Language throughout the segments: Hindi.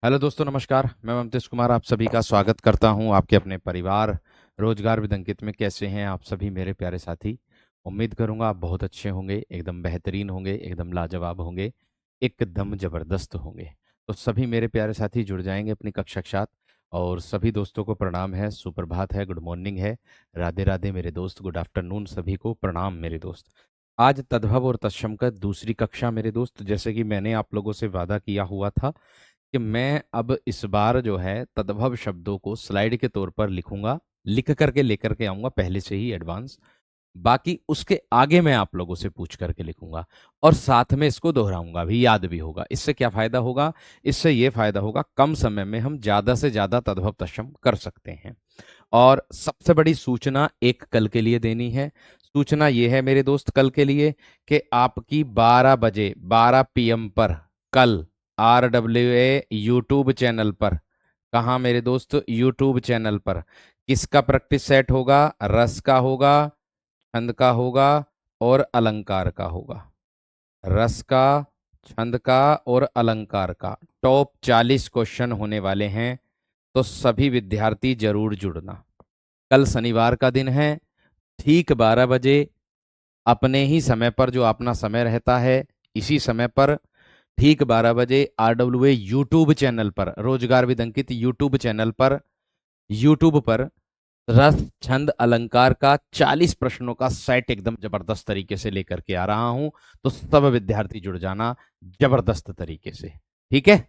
हेलो दोस्तों, नमस्कार। मैं ममतेश कुमार आप सभी का स्वागत करता हूं आपके अपने परिवार रोजगार विद अंकित में। कैसे हैं आप सभी मेरे प्यारे साथी? उम्मीद करूंगा आप बहुत अच्छे होंगे, एकदम बेहतरीन होंगे, एकदम लाजवाब होंगे, एकदम जबरदस्त होंगे। तो सभी मेरे प्यारे साथी जुड़ जाएंगे अपनी कक्षा के साथ। और सभी दोस्तों को प्रणाम है, सुप्रभात है, गुड मॉर्निंग है, राधे राधे मेरे दोस्त, गुड आफ्टरनून, सभी को प्रणाम मेरे दोस्त। आज तद्भव और तत्सम का दूसरी कक्षा मेरे दोस्त। जैसे कि मैंने आप लोगों से वादा किया हुआ था कि मैं अब इस बार जो है तद्भव शब्दों को स्लाइड के तौर पर लिखूंगा, लिख करके लेकर के आऊंगा पहले से ही एडवांस। बाकी उसके आगे मैं आप लोगों से पूछ करके लिखूंगा और साथ में इसको दोहराऊंगा भी, याद भी होगा। इससे क्या फायदा होगा? इससे ये फायदा होगा कम समय में हम ज्यादा से ज्यादा तद्भव तत्सम कर सकते हैं। और सबसे बड़ी सूचना एक कल के लिए देनी है। सूचना ये है मेरे दोस्त कल के लिए कि आपकी 12 बजे 12 पीएम पर कल RWA यूट्यूब चैनल पर, कहाँ मेरे दोस्त? यूट्यूब चैनल पर किसका प्रैक्टिस सेट होगा? रस का होगा, छंद का होगा और अलंकार का होगा। रस का, छंद का और अलंकार का टॉप 40 क्वेश्चन होने वाले हैं। तो सभी विद्यार्थी जरूर जुड़ना। कल शनिवार का दिन है, ठीक 12 बजे अपने ही समय पर, जो अपना समय रहता है इसी समय पर, ठीक 12 बजे RWA यूट्यूब चैनल पर, रोजगार विद अंकित यूट्यूब चैनल पर, यूट्यूब पर रस छंद अलंकार का 40 प्रश्नों का सेट एकदम जबरदस्त तरीके से लेकर के आ रहा हूं। तो सब विद्यार्थी जुड़ जाना जबरदस्त तरीके से, ठीक है?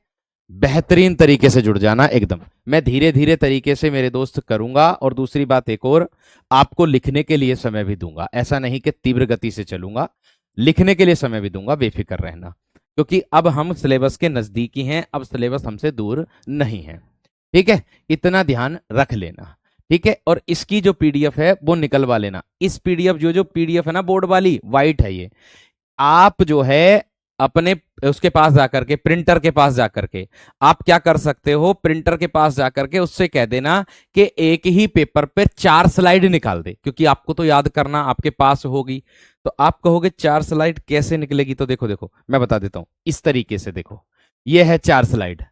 बेहतरीन तरीके से जुड़ जाना एकदम। मैं धीरे धीरे तरीके से मेरे दोस्त करूंगा। और दूसरी बात एक और, आपको लिखने के लिए समय भी दूंगा। ऐसा नहीं कि तीव्र गति से चलूंगा, लिखने के लिए समय भी दूंगा, बेफिक्र रहना। क्योंकि अब हम सिलेबस के नजदीकी हैं, अब सिलेबस हमसे दूर नहीं है, ठीक है? इतना ध्यान रख लेना, ठीक है? और इसकी जो पीडीएफ है वो निकलवा लेना। इस पीडीएफ जो जो पीडीएफ है ना, बोर्ड वाली वाइट है ये, आप जो है अपने उसके पास जाकर के, प्रिंटर के पास जाकर के आप क्या कर सकते हो? प्रिंटर के पास जाकर के उससे कह देना कि एक ही पेपर पे 4 स्लाइड निकाल दे, क्योंकि आपको तो याद करना आपके पास होगी। तो आप कहोगे 4 स्लाइड कैसे निकलेगी? तो देखो देखो मैं बता देता हूं, इस तरीके से देखो। ये है 4 स्लाइड,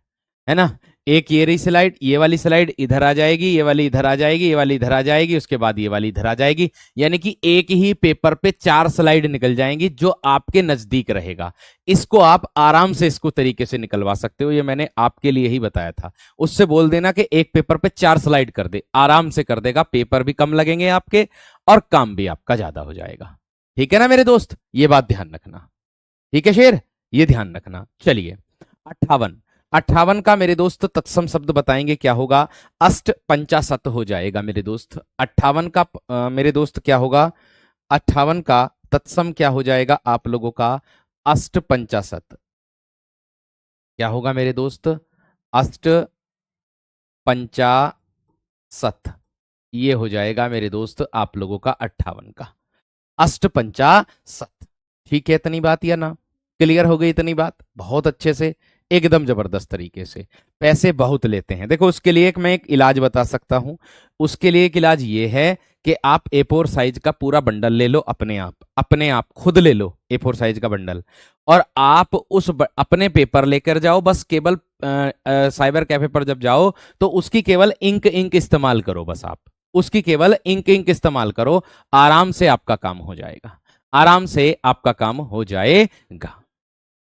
है ना? एक ये रही स्लाइड, ये वाली स्लाइड इधर आ जाएगी, ये वाली इधर आ जाएगी, ये वाली इधर आ जाएगी, उसके बाद ये वाली इधर आ जाएगी। यानी कि एक ही पेपर पे 4 स्लाइड निकल जाएंगी, जो आपके नजदीक रहेगा। इसको आप आराम से इसको तरीके से निकलवा सकते हो, ये मैंने आपके लिए ही बताया था। उससे बोल देना कि एक पेपर पे 4 स्लाइड कर दे, आराम से कर देगा। पेपर भी कम लगेंगे आपके और काम भी आपका ज्यादा हो जाएगा। ठीक है ना मेरे दोस्त? ये बात ध्यान रखना, ठीक है शेर? ये ध्यान रखना। चलिए 58, 58 का मेरे दोस्त तत्सम शब्द बताएंगे क्या होगा? अष्ट पंचाशत हो जाएगा मेरे दोस्त। 58 का मेरे दोस्त क्या होगा? 58 का तत्सम क्या हो जाएगा आप लोगों का? अष्ट पंचाशत। क्या होगा मेरे दोस्त? अष्ट पंचाशत। ये हो जाएगा मेरे दोस्त आप लोगों का 58 का अष्ट पंचाशत। ठीक है, इतनी बात या ना? क्लियर हो गई इतनी बात? बहुत अच्छे से, एकदम जबरदस्त तरीके से। पैसे बहुत लेते हैं, देखो उसके लिए मैं एक इलाज बता सकता हूं। उसके लिए एक इलाज ये है कि आप A4 साइज का पूरा बंडल ले लो, अपने आप खुद ले लो A4 साइज का बंडल। और आप अपने पेपर लेकर जाओ, बस केवल साइबर कैफे पर जब जाओ तो उसकी केवल इंक इस्तेमाल करो, बस आप उसकी केवल इंक इस्तेमाल करो। आराम से आपका काम हो जाएगा, आराम से आपका काम हो जाएगा,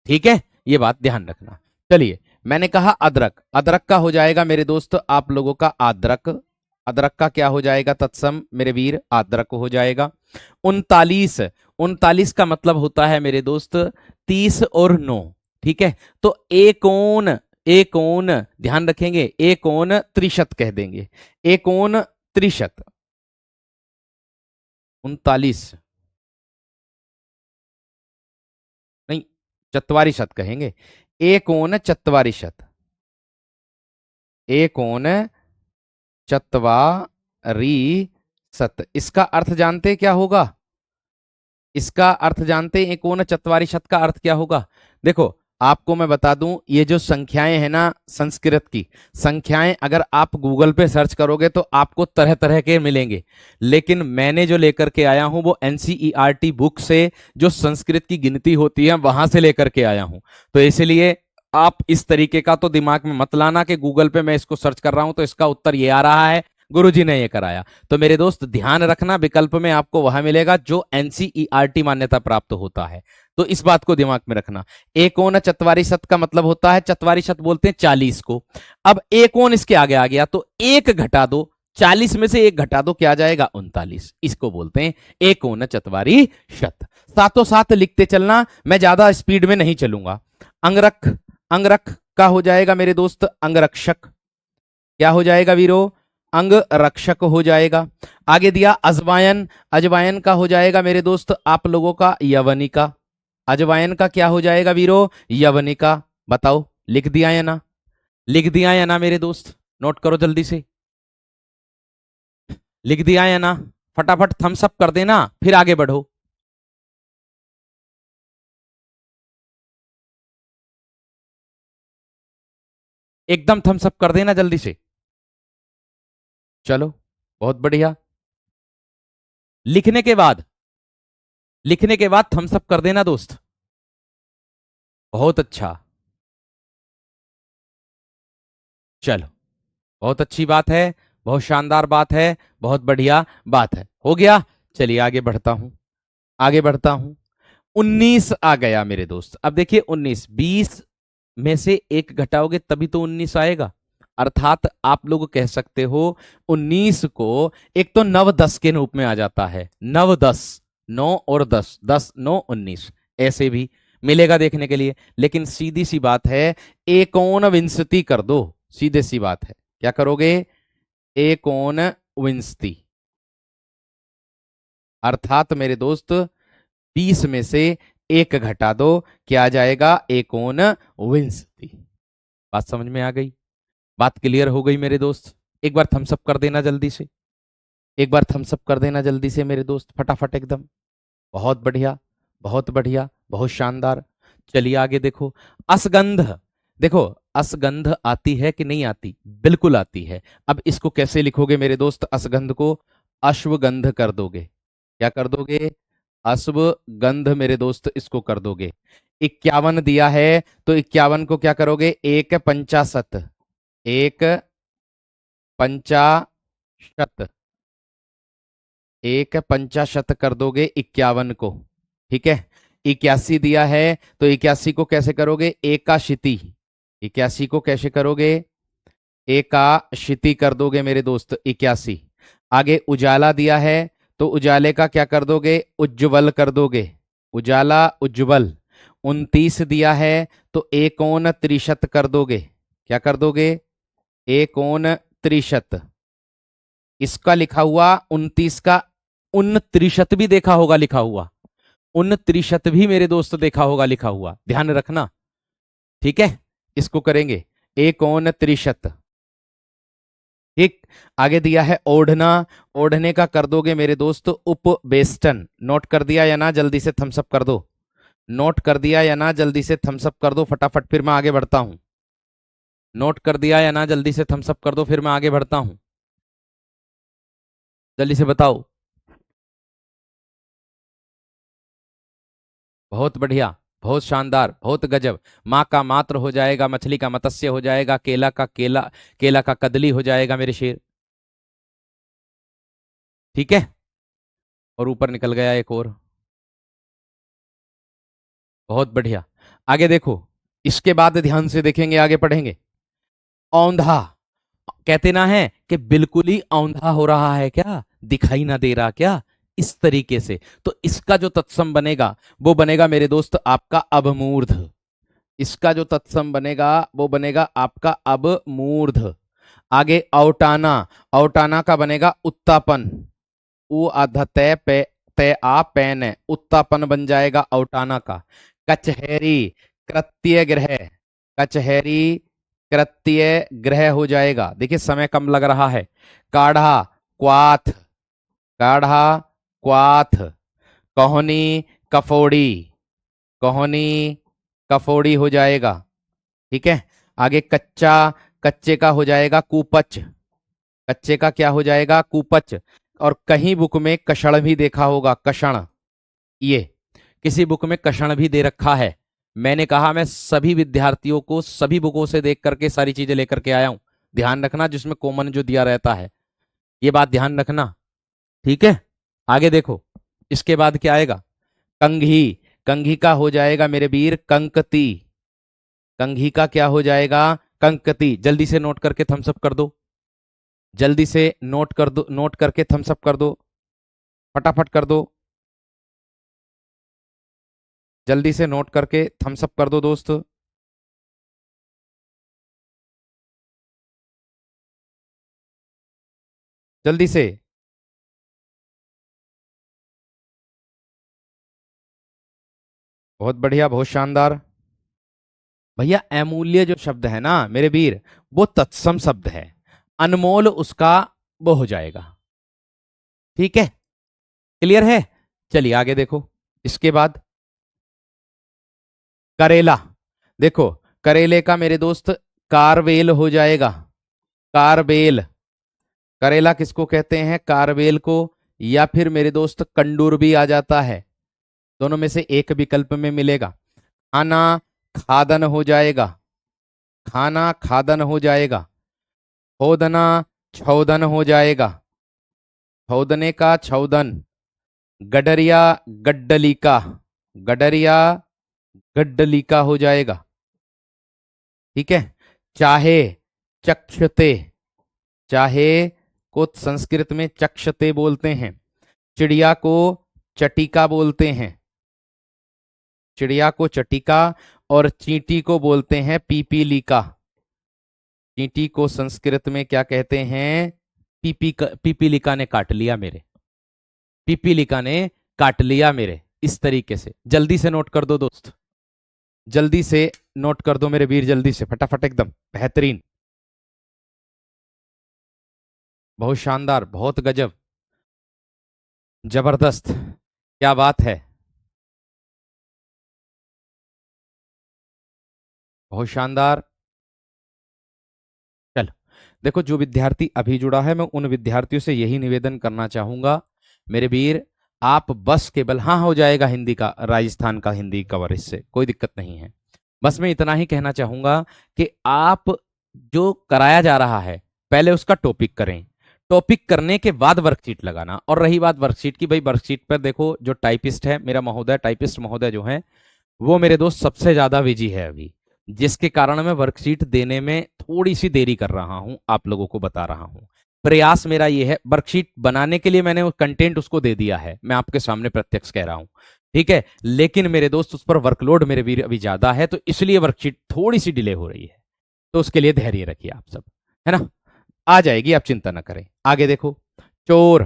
ठीक है? ये बात ध्यान रखना। चलिए, मैंने कहा अदरक, अदरक का हो जाएगा मेरे दोस्त आप लोगों का अदरक। अदरक का क्या हो जाएगा तत्सम मेरे वीर? अदरक हो जाएगा। 39, 39 का मतलब होता है मेरे दोस्त 30 और 9, ठीक है? तो एकोन, एकोन ध्यान रखेंगे, एकोन त्रिशत कह देंगे, एकोन त्रिशत। 39 नहीं, चत्वारिशत कहेंगे। एकोन चत्वारिशत, एकोन चत्वारिशत। इसका अर्थ जानते क्या होगा? इसका अर्थ जानते हैं? एकोन चत्वारिशत का अर्थ क्या होगा? देखो आपको मैं बता दूं, ये जो संख्याएं हैं ना, संस्कृत की संख्याएं, अगर आप गूगल पे सर्च करोगे तो आपको तरह तरह के मिलेंगे। लेकिन मैंने जो लेकर के आया हूं वो NCERT बुक से, जो संस्कृत की गिनती होती है वहां से लेकर के आया हूं। तो इसलिए आप इस तरीके का तो दिमाग में मत लाना कि गूगल पे मैं इसको सर्च कर रहा हूं तो इसका उत्तर ये आ रहा है, गुरुजी ने ये कराया। तो मेरे दोस्त ध्यान रखना, विकल्प में आपको वह मिलेगा जो एनसीईआरटी मान्यता प्राप्त होता है। तो इस बात को दिमाग में रखना। एकोन चत्वारी शत का मतलब होता है, चत्वारी शत बोलते हैं 40 को। अब एकोन इसके आगे आ गया तो एक घटा दो, 40 में से एक घटा दो, क्या आ जाएगा 39। इसको बोलते हैं एकोन चत्वारी शत। साथों साथ लिखते चलना, मैं ज्यादा स्पीड में नहीं चलूंगा। अंगरख, अंगरख का हो जाएगा मेरे दोस्त अंगरक्षक। क्या हो जाएगा वीरो? अंग रक्षक हो जाएगा। आगे दिया अजवायन, अजवायन का हो जाएगा मेरे दोस्त आप लोगों का यवनिका। अजवायन का क्या हो जाएगा वीरो? यवनिका। बताओ लिख दिया या ना? लिख दिया या ना मेरे दोस्त? नोट करो जल्दी से। लिख दिया या ना? फटाफट थम्स अप कर देना, फिर आगे बढ़ो। एकदम थम्स अप कर देना जल्दी से। चलो बहुत बढ़िया। लिखने के बाद, लिखने के बाद थम्स अप कर देना दोस्त। बहुत अच्छा, चलो बहुत अच्छी बात है, बहुत शानदार बात है, बहुत बढ़िया बात है। हो गया, चलिए आगे बढ़ता हूं, आगे बढ़ता हूं। 19 आ गया मेरे दोस्त। अब देखिए 19, 20 में से एक घटाओगे तभी तो 19 आएगा। अर्थात आप लोग कह सकते हो 19 को एक तो 9 10 के रूप में आ जाता है, 9 10, 9 और 10, 10 9 19, ऐसे भी मिलेगा देखने के लिए। लेकिन सीधी सी बात है, एकोन विंशति कर दो, सीधे सी बात है। क्या करोगे? एकोन विंशति। अर्थात मेरे दोस्त 20 में से एक घटा दो, क्या आ जाएगा? एकोन विंशति। बात समझ में आ गई? बात क्लियर हो गई मेरे दोस्त? एक बार थम्स अप कर देना जल्दी से, एक बार थम्स अप कर देना जल्दी से मेरे दोस्त, फटाफट एकदम। बहुत बढ़िया, बहुत बढ़िया, बहुत शानदार। चलिए आगे देखो। असगंध, देखो असगंध आती है कि नहीं आती? बिल्कुल आती है। अब इसको कैसे लिखोगे मेरे दोस्त? असगंध को अश्वगंध कर दोगे। क्या कर दोगे? अश्वगंध मेरे दोस्त, इसको कर दोगे। 51 दिया है तो 51 को क्या करोगे? एक पंचाशत, एक पंचाशत, एक पंचाशत कर दोगे 51 को। ठीक है। 81 दिया है तो 81 को कैसे करोगे? एकाशिति। 81 को कैसे करोगे? एकाशिति कर दोगे मेरे दोस्त 81। आगे उजाला दिया है तो उजाले का क्या कर दोगे? उज्ज्वल कर दोगे, उजाला उज्ज्वल। 29 दिया है तो एकोन त्रिशत कर दोगे। क्या कर दोगे? एकोन त्रिशत। इसका लिखा हुआ 29 का उन त्रिशत भी देखा होगा लिखा हुआ, उन त्रिशत भी मेरे दोस्त देखा होगा लिखा हुआ, ध्यान रखना। ठीक है, इसको करेंगे एकोन त्रिशत। ठीक। आगे दिया है ओढ़ना, ओढ़ने का कर दोगे मेरे दोस्त उपवेष्टन। नोट कर दिया या ना? जल्दी से थम्सअप कर दो। नोट कर दिया या ना? जल्दी से थम्सअप कर दो फटाफट, फिर मैं आगे बढ़ता हूं। नोट कर दिया या ना? जल्दी से थम्सअप कर दो, फिर मैं आगे बढ़ता हूं। जल्दी से बताओ। बहुत बढ़िया, बहुत शानदार, बहुत गजब। माँ का मात्र हो जाएगा, मछली का मत्स्य हो जाएगा, केला का केला, केला का कदली हो जाएगा मेरे शेर। ठीक है। और ऊपर निकल गया एक और। बहुत बढ़िया। आगे देखो, इसके बाद ध्यान से देखेंगे, आगे पढ़ेंगे। औंधा, कहते ना है कि बिल्कुल ही औंधा हो रहा है क्या, दिखाई ना दे रहा क्या, इस तरीके से। तो इसका जो तत्सम बनेगा वो बनेगा मेरे दोस्त आपका अवमूर्ध। इसका जो तत्सम बनेगा वो बनेगा आपका अवमूर्ध। आगे औटाना, औटाना का बनेगा उत्तापन। उ आधा तय पे, तय आ पैन, उत्तापन बन जाएगा औटाना का। कचहरी, कृत्य ग्रह, कचहरी कृत्य ग्रह हो जाएगा। देखिए समय कम लग रहा है। काढ़ा, क्वाथ, काढ़ा क्वाथ। कहोनी, कफोड़ी, कहोनी कफोड़ी हो जाएगा। ठीक है। आगे कच्चा, कच्चे का हो जाएगा कुपच। कच्चे का क्या हो जाएगा? कुपच। और कहीं बुक में कषण भी देखा होगा, कषण। ये किसी बुक में कषण भी दे रखा है, मैंने कहा मैं सभी विद्यार्थियों को सभी बुकों से देख करके सारी चीजें लेकर के आया हूं। ध्यान रखना जिसमें कॉमन जो दिया रहता है, ये बात ध्यान रखना। ठीक है, आगे देखो, इसके बाद क्या आएगा? कंघी। कंघी का हो जाएगा मेरे वीर कंकती। कंघी का क्या हो जाएगा? कंकती। जल्दी से नोट करके थम्स अप कर दो, जल्दी से नोट कर दो, नोट करके थम्स अप कर दो, फटाफट कर दो, जल्दी से नोट करके थम्स अप कर दो दोस्त। जल्दी से। बहुत बढ़िया, बहुत शानदार। भैया अमूल्य जो शब्द है ना मेरे वीर, वो तत्सम शब्द है, अनमोल उसका वो हो जाएगा। ठीक है, क्लियर है? चलिए आगे देखो, इसके बाद करेला। देखो, करेले का मेरे दोस्त कारवेल हो जाएगा। कारबेल। करेला किसको कहते हैं? कारवेल को। या फिर मेरे दोस्त कंडूर भी आ जाता है, दोनों में से एक विकल्प में मिलेगा। खाना खादन हो जाएगा, खाना खादन हो जाएगा। खोदना छौदन हो जाएगा, खोदने का छौदन। गडरिया गड्डलिका, गडरिया गड्डलिका हो जाएगा। ठीक है, चाहे चक्षते, चाहे को संस्कृत में चक्षते बोलते हैं, चिड़िया को चटिका बोलते हैं, चिड़िया को चटिका, और चींटी को बोलते हैं पीपीलिका। चींटी को संस्कृत में क्या कहते हैं? पीपीलिका ने काट लिया मेरे, पीपीलिका ने काट लिया मेरे। इस तरीके से जल्दी से नोट कर दो दोस्त, जल्दी से नोट कर दो मेरे वीर, जल्दी से फटाफट, एकदम बेहतरीन, बहुत शानदार, बहुत गजब, जबरदस्त, क्या बात है, बहुत शानदार। चलो, देखो जो विद्यार्थी अभी जुड़ा है, मैं उन विद्यार्थियों से यही निवेदन करना चाहूंगा मेरे वीर, आप बस केवल, हाँ हो जाएगा हिंदी का, राजस्थान का हिंदी कवर, इससे कोई दिक्कत नहीं है। बस मैं इतना ही कहना चाहूंगा कि आप जो कराया जा रहा है पहले उसका टॉपिक करें, टॉपिक करने के बाद वर्कशीट लगाना। और रही बात वर्कशीट की, भाई वर्कशीट पर देखो जो टाइपिस्ट है मेरा महोदय, टाइपिस्ट महोदय जो है, वो मेरे दोस्त सबसे ज्यादा बिजी है अभी, जिसके कारण मैं वर्कशीट देने में थोड़ी सी देरी कर रहा हूं, आप लोगों को बता रहा हूं। प्रयास मेरा ये है, वर्कशीट बनाने के लिए मैंने वो कंटेंट उसको दे दिया है, मैं आपके सामने प्रत्यक्ष कह रहा हूं। ठीक है, लेकिन मेरे दोस्त उस पर वर्कलोड मेरे वीर अभी ज्यादा है, तो इसलिए वर्कशीट थोड़ी सी डिले हो रही है, तो उसके लिए धैर्य रखिए आप सब, है ना? आ जाएगी, आप चिंता ना करें। आगे देखो, चोर।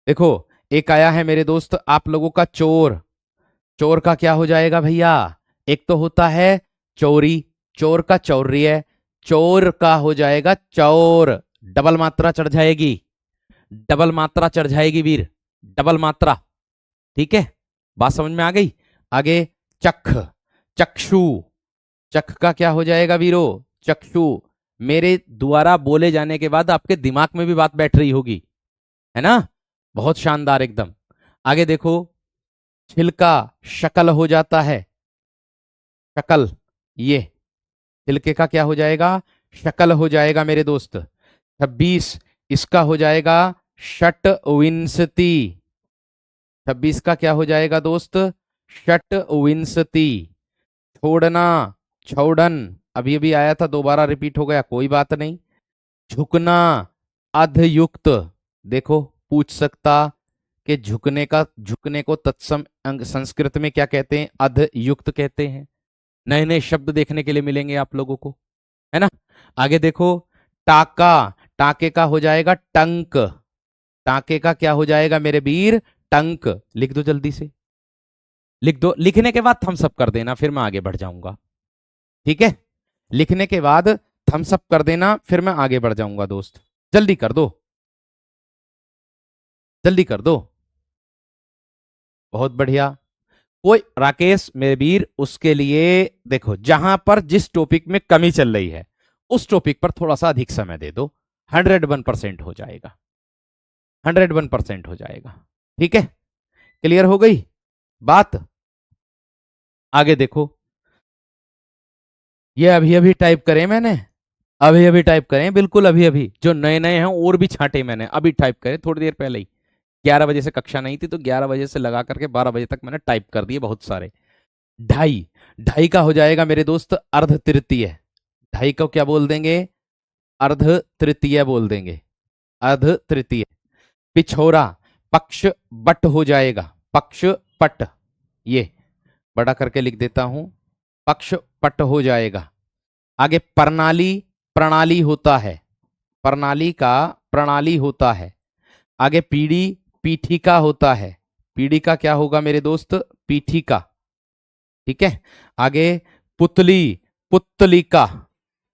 देखो, एक आया है मेरे दोस्त आप लोगों का चोर। चोर का क्या हो जाएगा भैया? एक तो होता है चोरी, चोर का चौर्य, चोर का हो जाएगा चौर, डबल मात्रा चढ़ जाएगी, डबल मात्रा चढ़ जाएगी वीर, डबल मात्रा। ठीक है, बात समझ में आ गई? आगे चख, चक्षु। चख का क्या हो जाएगा वीरो? चक्षु। मेरे द्वारा बोले जाने के बाद आपके दिमाग में भी बात बैठ रही होगी, है ना? बहुत शानदार एकदम। आगे देखो, छिलका शकल हो जाता है, शकल, ये छिलके का क्या हो जाएगा? शकल हो जाएगा मेरे दोस्त। 26, इसका हो जाएगा षट विंशति। 26 का क्या हो जाएगा दोस्त? षट विंशति। छोड़ना छोड़न, अभी अभी आया था, दोबारा रिपीट हो गया, कोई बात नहीं। झुकना अधयुक्त। देखो, पूछ सकता कि झुकने का, झुकने को तत्सम अंग संस्कृत में क्या कहते हैं? अधयुक्त कहते हैं। नए नए शब्द देखने के लिए मिलेंगे आप लोगों को, है ना? आगे देखो, टाका। टाके का हो जाएगा टंक। टाके का क्या हो जाएगा मेरे वीर? टंक। लिख दो जल्दी से, लिख दो, लिखने के बाद थम्स अप कर देना, फिर मैं आगे बढ़ जाऊंगा। ठीक है, लिखने के बाद थम्स अप कर देना, फिर मैं आगे बढ़ जाऊंगा दोस्त, जल्दी कर दो, जल्दी कर दो। बहुत बढ़िया। कोई राकेश मेरे वीर, उसके लिए देखो, जहां पर जिस टॉपिक में कमी चल रही है उस टॉपिक पर थोड़ा सा अधिक समय दे दो, 101% हो जाएगा, 101% हो जाएगा। ठीक है, क्लियर हो गई बात? आगे देखो, ये अभी अभी टाइप करें मैंने, अभी अभी टाइप करें, बिल्कुल अभी अभी, जो नए नए हैं और भी छांटे मैंने, अभी टाइप करें थोड़ी देर पहले ही। 11 बजे से कक्षा नहीं थी तो 11 बजे से लगा करके 12 बजे तक मैंने टाइप कर दिए बहुत सारे। ढाई, ढाई का हो जाएगा मेरे दोस्त अर्ध तृतीय। ढाई को क्या बोल देंगे? अर्ध तृतीय बोल देंगे, अर्ध तृतीय। पिछोरा, पक्ष बट हो जाएगा, पक्ष पट, ये बड़ा करके लिख देता हूं, पक्ष पट हो जाएगा। आगे प्रणाली, प्रणाली होता है, प्रणाली का प्रणाली होता है। आगे पीढ़ी, पीठिका होता है, पीढ़ी का क्या होगा मेरे दोस्त? पीठिका। ठीक है। आगे पुतली, पुतलिका,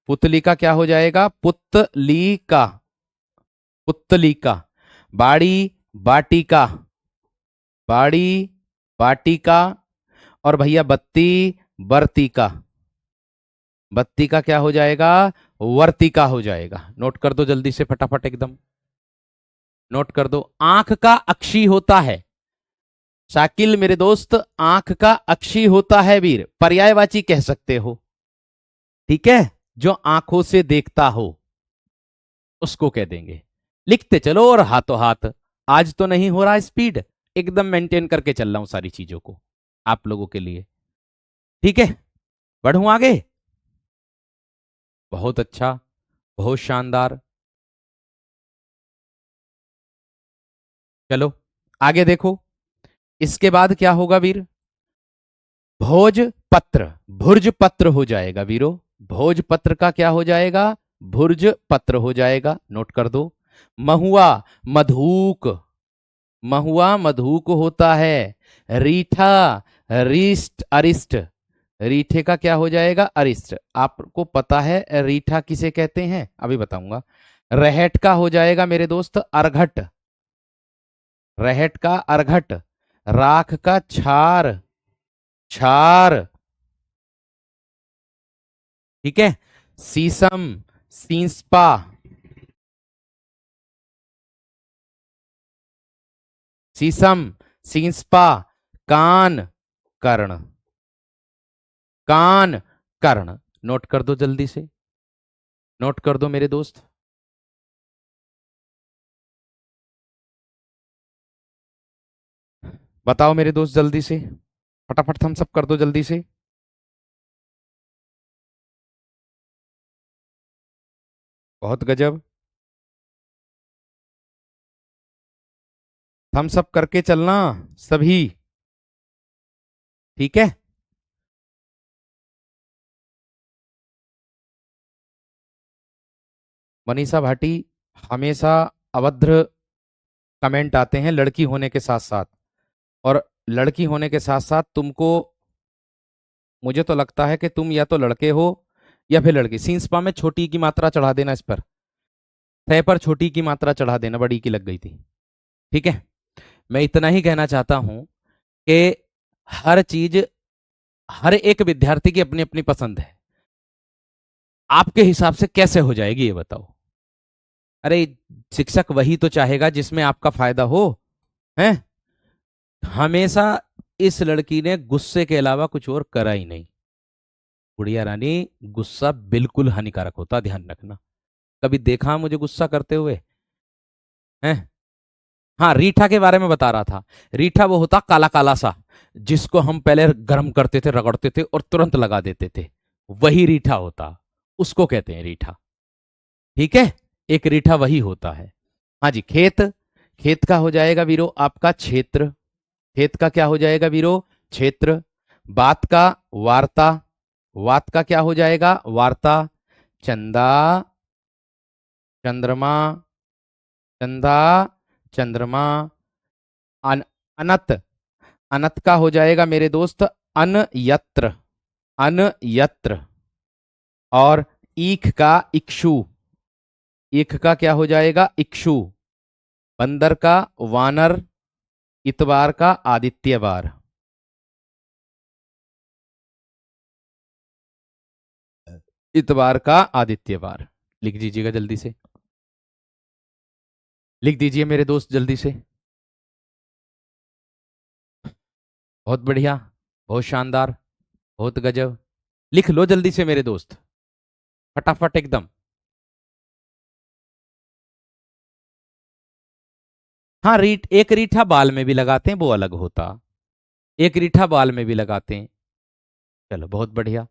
पुतलिका क्या हो जाएगा? पुतलिका, पुतलिका। बाड़ी, बाटिका, बाड़ी, बाटिका। और भैया बत्ती, वर्तिका, बत्ती का क्या हो जाएगा? वर्तिका हो जाएगा। नोट कर दो जल्दी से फटाफट एकदम, नोट कर दो। आंख का अक्षी होता है, शाकिल मेरे दोस्त, आंख का अक्षी होता है वीर, पर्यायवाची कह सकते हो। ठीक है, जो आंखों से देखता हो उसको कह देंगे। लिखते चलो और हाथों हाथ। आज तो नहीं हो रहा स्पीड, एकदम मेंटेन करके चल रहा हूं सारी चीजों को आप लोगों के लिए। ठीक है, बढ़ूं आगे? बहुत अच्छा, बहुत शानदार। चलो आगे देखो, इसके बाद क्या होगा वीर? भोज पत्र, भुर्ज पत्र हो जाएगा वीरो। भोज पत्र का क्या हो जाएगा? भुर्ज पत्र हो जाएगा। नोट कर दो। महुआ, मधुक, महुआ मधुक होता है। रीठा, रिष्ट, अरिष्ट, रीठे का क्या हो जाएगा? अरिष्ट। आपको पता है रीठा किसे कहते हैं? अभी बताऊंगा। रहट का हो जाएगा मेरे दोस्त अर्घट, रहट का अर्घट। राख का छार, छार। ठीक है। सीसम, सींसपा, सीसम, सींसपा। कान, कर्ण, कान, कर्ण। नोट कर दो जल्दी से, नोट कर दो मेरे दोस्त। बताओ मेरे दोस्त जल्दी से, फटाफट थम्स अप कर दो जल्दी से। बहुत गजब, थम्स अप करके चलना सभी। ठीक है। मनीषा भाटी, हमेशा अभद्र कमेंट आते हैं लड़की होने के साथ साथ, और लड़की होने के साथ साथ तुमको, मुझे तो लगता है कि तुम या तो लड़के हो या फिर लड़की। सींसपा में छोटी की मात्रा चढ़ा देना, इस पर थे पर छोटी की मात्रा चढ़ा देना, बड़ी की लग गई थी। ठीक है। मैं इतना ही कहना चाहता हूं कि हर चीज, हर एक विद्यार्थी की अपनी अपनी पसंद है। आपके हिसाब से कैसे हो जाएगी ये बताओ? अरे शिक्षक वही तो चाहेगा जिसमें आपका फायदा हो, है? हमेशा इस लड़की ने गुस्से के अलावा कुछ और करा ही नहीं। गुड़िया रानी, गुस्सा बिल्कुल हानिकारक होता, ध्यान रखना। कभी देखा मुझे गुस्सा करते हुए? हैं? हाँ, रीठा के बारे में बता रहा था। रीठा वो होता काला काला सा, जिसको हम पहले गर्म करते थे, रगड़ते थे और तुरंत लगा देते थे, वही रीठा होता, उसको कहते हैं रीठा। ठीक है, एक रीठा वही होता है। हाँ जी, खेत, खेत का हो जाएगा वीरो आपका क्षेत्र, खेत का क्या हो जाएगा वीरो? क्षेत्र। बात का वार्ता, वात का क्या हो जाएगा? वार्ता। चंदा, चंद्रमा, चंदा, चंद्रमा। अनत, अनत का हो जाएगा मेरे दोस्त अनयत्र, अनयत्र। और ईख का इक्षु, ईख का क्या हो जाएगा? इक्षु। बंदर का वानर, इतवार का आदित्यवार। इतवार का आदित्यवार। लिख दीजिएगा जल्दी से, लिख दीजिए मेरे दोस्त जल्दी से। बहुत बढ़िया, बहुत शानदार, बहुत गजब। लिख लो जल्दी से मेरे दोस्त, फटाफट एकदम। हाँ, एक रीठा बाल में भी लगाते हैं, वो अलग होता। एक रीठा बाल में भी लगाते हैं। चलो बहुत बढ़िया।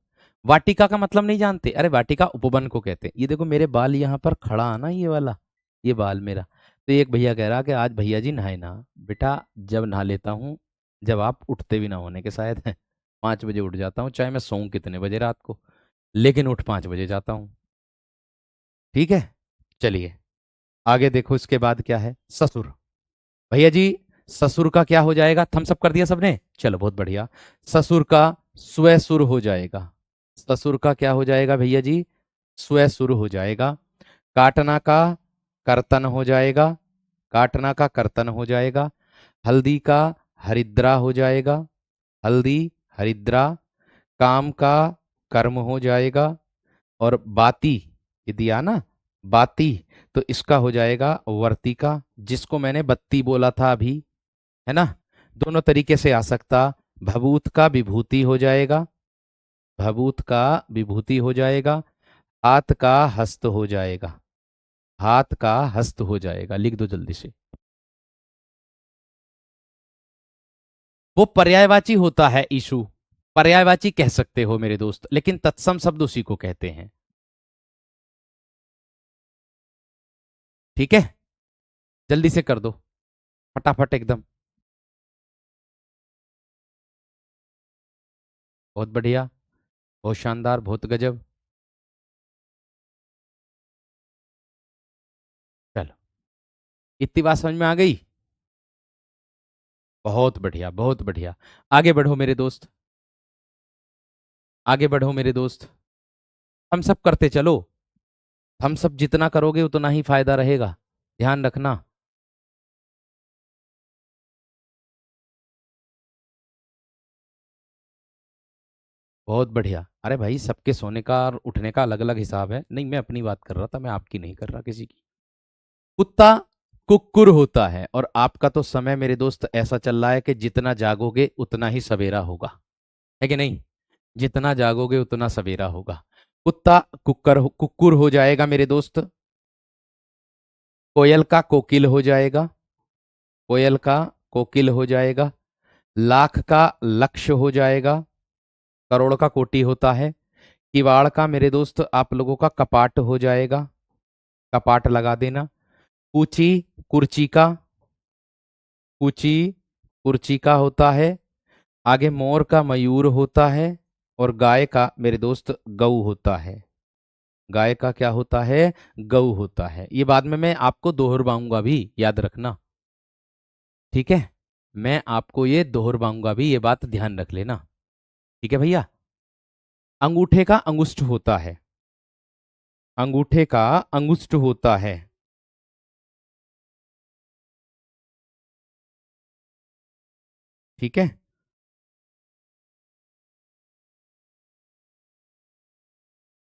वाटिका का मतलब नहीं जानते? अरे वाटिका उपवन को कहते हैं। ये देखो मेरे बाल यहाँ पर खड़ा है ना, ये वाला, ये बाल मेरा। तो एक भैया कह रहा कि आज भैया जी नहाए ना। बेटा जब नहा लेता हूँ, जब आप उठते भी ना होने के शायद हैं। 5 बजे उठ जाता हूँ, चाहे मैं सोऊं कितने बजे रात को, लेकिन उठ 5 बजे जाता हूँ। ठीक है, चलिए आगे देखो। इसके बाद क्या है? ससुर। भैया जी ससुर का क्या हो जाएगा? थम्स अप कर दिया सबने? चलो बहुत बढ़िया। ससुर का स्वसुर हो जाएगा। ससुर का क्या हो जाएगा भैया जी? स्वसुर हो जाएगा। काटना का कर्तन हो जाएगा। काटना का कर्तन हो जाएगा। हल्दी का हरिद्रा हो जाएगा। हल्दी हरिद्रा। काम का कर्म हो जाएगा। और बाती, ये दिया ना, बाती, तो इसका हो जाएगा वर्तिका, जिसको मैंने बत्ती बोला था अभी, है ना। दोनों तरीके से आ सकता। भभूत का विभूति हो जाएगा। भभूत का विभूति हो जाएगा। हाथ का हस्त हो जाएगा। हाथ का हस्त हो जाएगा। लिख दो जल्दी से। वो पर्यायवाची होता है ईशु। पर्यायवाची कह सकते हो मेरे दोस्त, लेकिन तत्सम शब्द उसी को कहते हैं। ठीक है, जल्दी से कर दो, फटाफट एकदम। बहुत बढ़िया, बहुत शानदार, बहुत गजब। चलो, इतनी बात समझ में आ गई? बहुत बढ़िया, बहुत बढ़िया। आगे बढ़ो मेरे दोस्त, आगे बढ़ो मेरे दोस्त। हम सब करते चलो। हम सब जितना करोगे उतना ही फायदा रहेगा, ध्यान रखना। बहुत बढ़िया। अरे भाई सबके सोने का और उठने का अलग अलग हिसाब है। नहीं, मैं अपनी बात कर रहा था, मैं आपकी नहीं कर रहा, किसी की। कुत्ता कुक्कुर होता है, और आपका तो समय मेरे दोस्त ऐसा चल रहा है कि जितना जागोगे उतना ही सवेरा होगा, है कि नहीं? जितना जागोगे उतना सवेरा होगा। कुत्ता कुक्कुर हो जाएगा मेरे दोस्त। कोयल का कोकिल हो जाएगा। कोयल का कोकिल हो जाएगा। लाख का लक्ष्य हो जाएगा। करोड़ का कोटि होता है। किवाड़ का मेरे दोस्त आप लोगों का कपाट हो जाएगा। कपाट लगा देना। कूची कुर्ची का, कूची कुर्ची का होता है। आगे मोर का मयूर होता है। और गाय का मेरे दोस्त गऊ होता है। गाय का क्या होता है? गऊ होता है। ये बाद में मैं आपको दोहरवाऊंगा भी, याद रखना। ठीक है, मैं आपको ये दोहरवाऊंगा भी, ये बात ध्यान रख लेना। ठीक है भैया। अंगूठे का अंगुष्ठ होता है। अंगूठे का अंगुष्ठ होता है। ठीक है।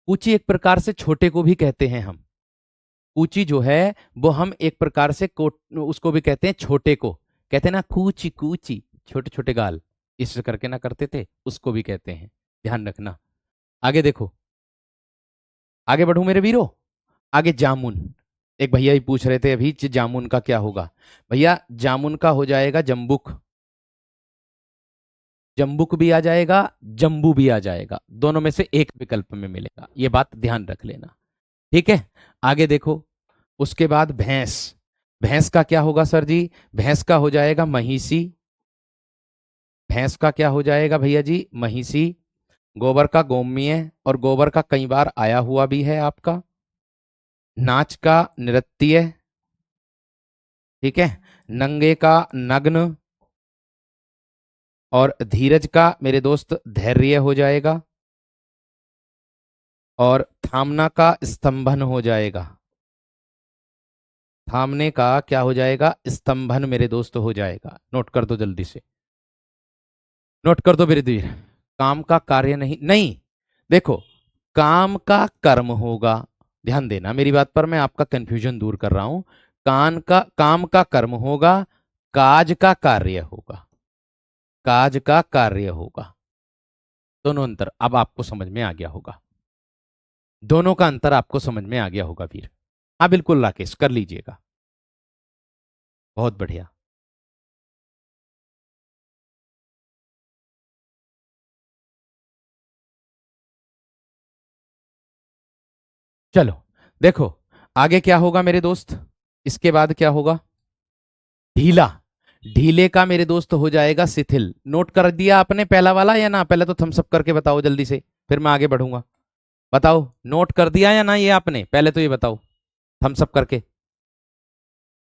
ऊंची एक प्रकार से छोटे को भी कहते हैं हम। ऊंची जो है वो हम एक प्रकार से उसको भी कहते हैं छोटे को। कहते हैं ना कूची कूची, छोटे छोटे गाल, इस करके ना करते थे, उसको भी कहते हैं। ध्यान रखना। आगे देखो, आगे बढ़ू मेरे वीरो। आगे जामुन। एक भैया ही पूछ रहे थे अभी जामुन का क्या होगा। भैया जामुन का हो जाएगा जम्बुक। जम्बुक भी आ जाएगा, जम्बू भी आ जाएगा, दोनों में से एक विकल्प में मिलेगा, ये बात ध्यान रख लेना। ठीक है, आगे देखो। उसके बाद भैंस। भैंस का क्या होगा सर जी? भैंस का हो जाएगा महिषी। भैंस का क्या हो जाएगा भैया जी? महिषी। गोबर का गोमय, और गोबर का कई बार आया हुआ भी है आपका। नाच का नृत्य। ठीक है। नंगे का नग्न। और धीरज का मेरे दोस्त धैर्य हो जाएगा। और थामना का स्तंभन हो जाएगा। थामने का क्या हो जाएगा? स्तंभन मेरे दोस्त हो जाएगा। नोट कर दो जल्दी से, नोट कर दो मेरे धीर। काम का कार्य नहीं, नहीं, देखो, काम का कर्म होगा। ध्यान देना मेरी बात पर, मैं आपका कंफ्यूजन दूर कर रहा हूं। काम का कर्म होगा। काज का कार्य होगा। काज का कार्य होगा। दोनों अंतर अब आपको समझ में आ गया होगा। दोनों का अंतर आपको समझ में आ गया होगा वीर। हाँ बिल्कुल राकेश, कर लीजिएगा। बहुत बढ़िया। चलो देखो, आगे क्या होगा मेरे दोस्त, इसके बाद क्या होगा? ढीला। ढीले का मेरे दोस्त हो जाएगा शिथिल। नोट कर दिया आपने पहला वाला या ना? पहले तो थम्स अप करके बताओ जल्दी से, फिर मैं आगे बढ़ूंगा। बताओ, नोट कर दिया या ना ये आपने? पहले तो ये बताओ, थम्स अप करके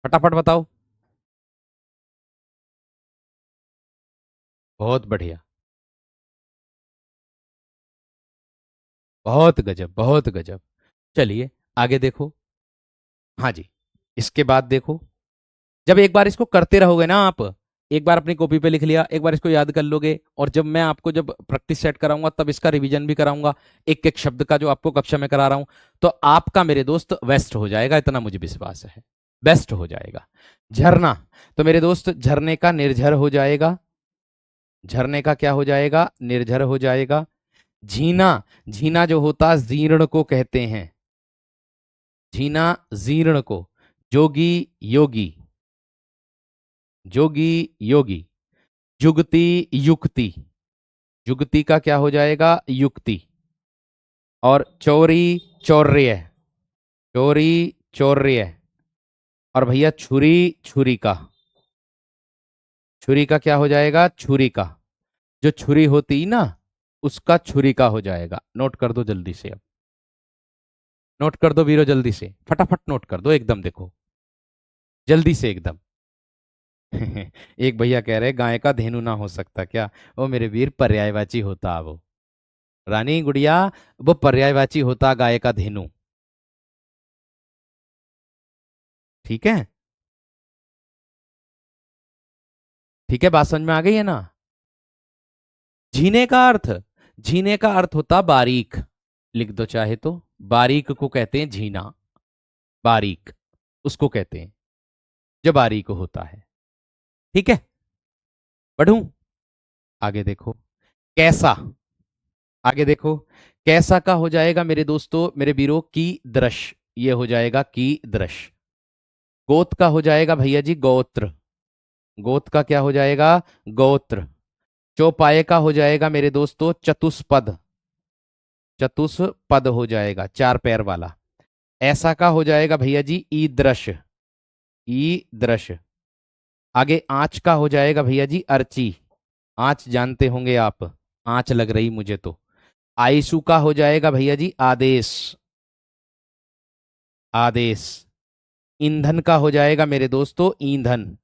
फटाफट बताओ। बहुत बढ़िया। बहुत गजब, बहुत गजब। चलिए आगे देखो। हाँ जी, इसके बाद देखो, जब एक बार इसको करते रहोगे ना आप, एक बार अपनी कॉपी पे लिख लिया, एक बार इसको याद कर लोगे, और जब मैं आपको जब प्रैक्टिस सेट कराऊंगा तब इसका रिवीजन भी कराऊंगा, एक एक शब्द का जो आपको कक्षा में करा रहा हूं, तो आपका मेरे दोस्त वेस्ट हो जाएगा, इतना मुझे विश्वास है। बेस्ट हो जाएगा। झरना, तो मेरे दोस्त झरने का निर्झर हो जाएगा। झरने का क्या हो जाएगा? निर्झर हो जाएगा। झीना, झीना जो होता जीर्ण को कहते हैं। झीना जीर्ण को। जोगी, योगी। जोगी, योगी। जुगती, युक्ति। जुगती का क्या हो जाएगा? युक्ति। और चोरी, चौर्य। चोरी, चौर्य। और भैया छुरी, छुरी का। छुरी का क्या हो जाएगा? छुरी का। जो छुरी होती ना, उसका छुरी का हो जाएगा। नोट कर दो जल्दी से अब। नोट कर दो वीरो, जल्दी से फटाफट नोट कर दो एकदम, देखो जल्दी से एकदम। एक भैया कह रहे गाय का धेनु ना हो सकता क्या? ओ मेरे वीर, पर्यायवाची होता वो। रानी गुड़िया, वो पर्यायवाची होता गाय का धेनु। ठीक है? ठीक है, बात समझ में आ गई है ना? झीने का अर्थ, झीने का अर्थ होता बारीक। लिख दो चाहे तो, बारीक को कहते हैं झीना। बारीक उसको कहते हैं जो बारीक होता है। ठीक है, पढ़ूं? आगे देखो। कैसा, आगे देखो। कैसा का हो जाएगा मेरे दोस्तों, मेरे वीरों की दृश्य, ये हो जाएगा की दृश्य। गोत का हो जाएगा भैया जी गोत्र। गोत का क्या हो जाएगा? गोत्र। चौपाए का हो जाएगा मेरे दोस्तों चतुष्पद। चतुष्पद हो जाएगा, चार पैर वाला। ऐसा का हो जाएगा भैया जी ईदृश। ईदृश। आगे आंच का हो जाएगा भैया जी अर्ची। आंच जानते होंगे आप, आंच लग रही मुझे तो। आईसू का हो जाएगा भैया जी आदेश। आदेश। ईंधन का हो जाएगा मेरे दोस्तों ईंधन।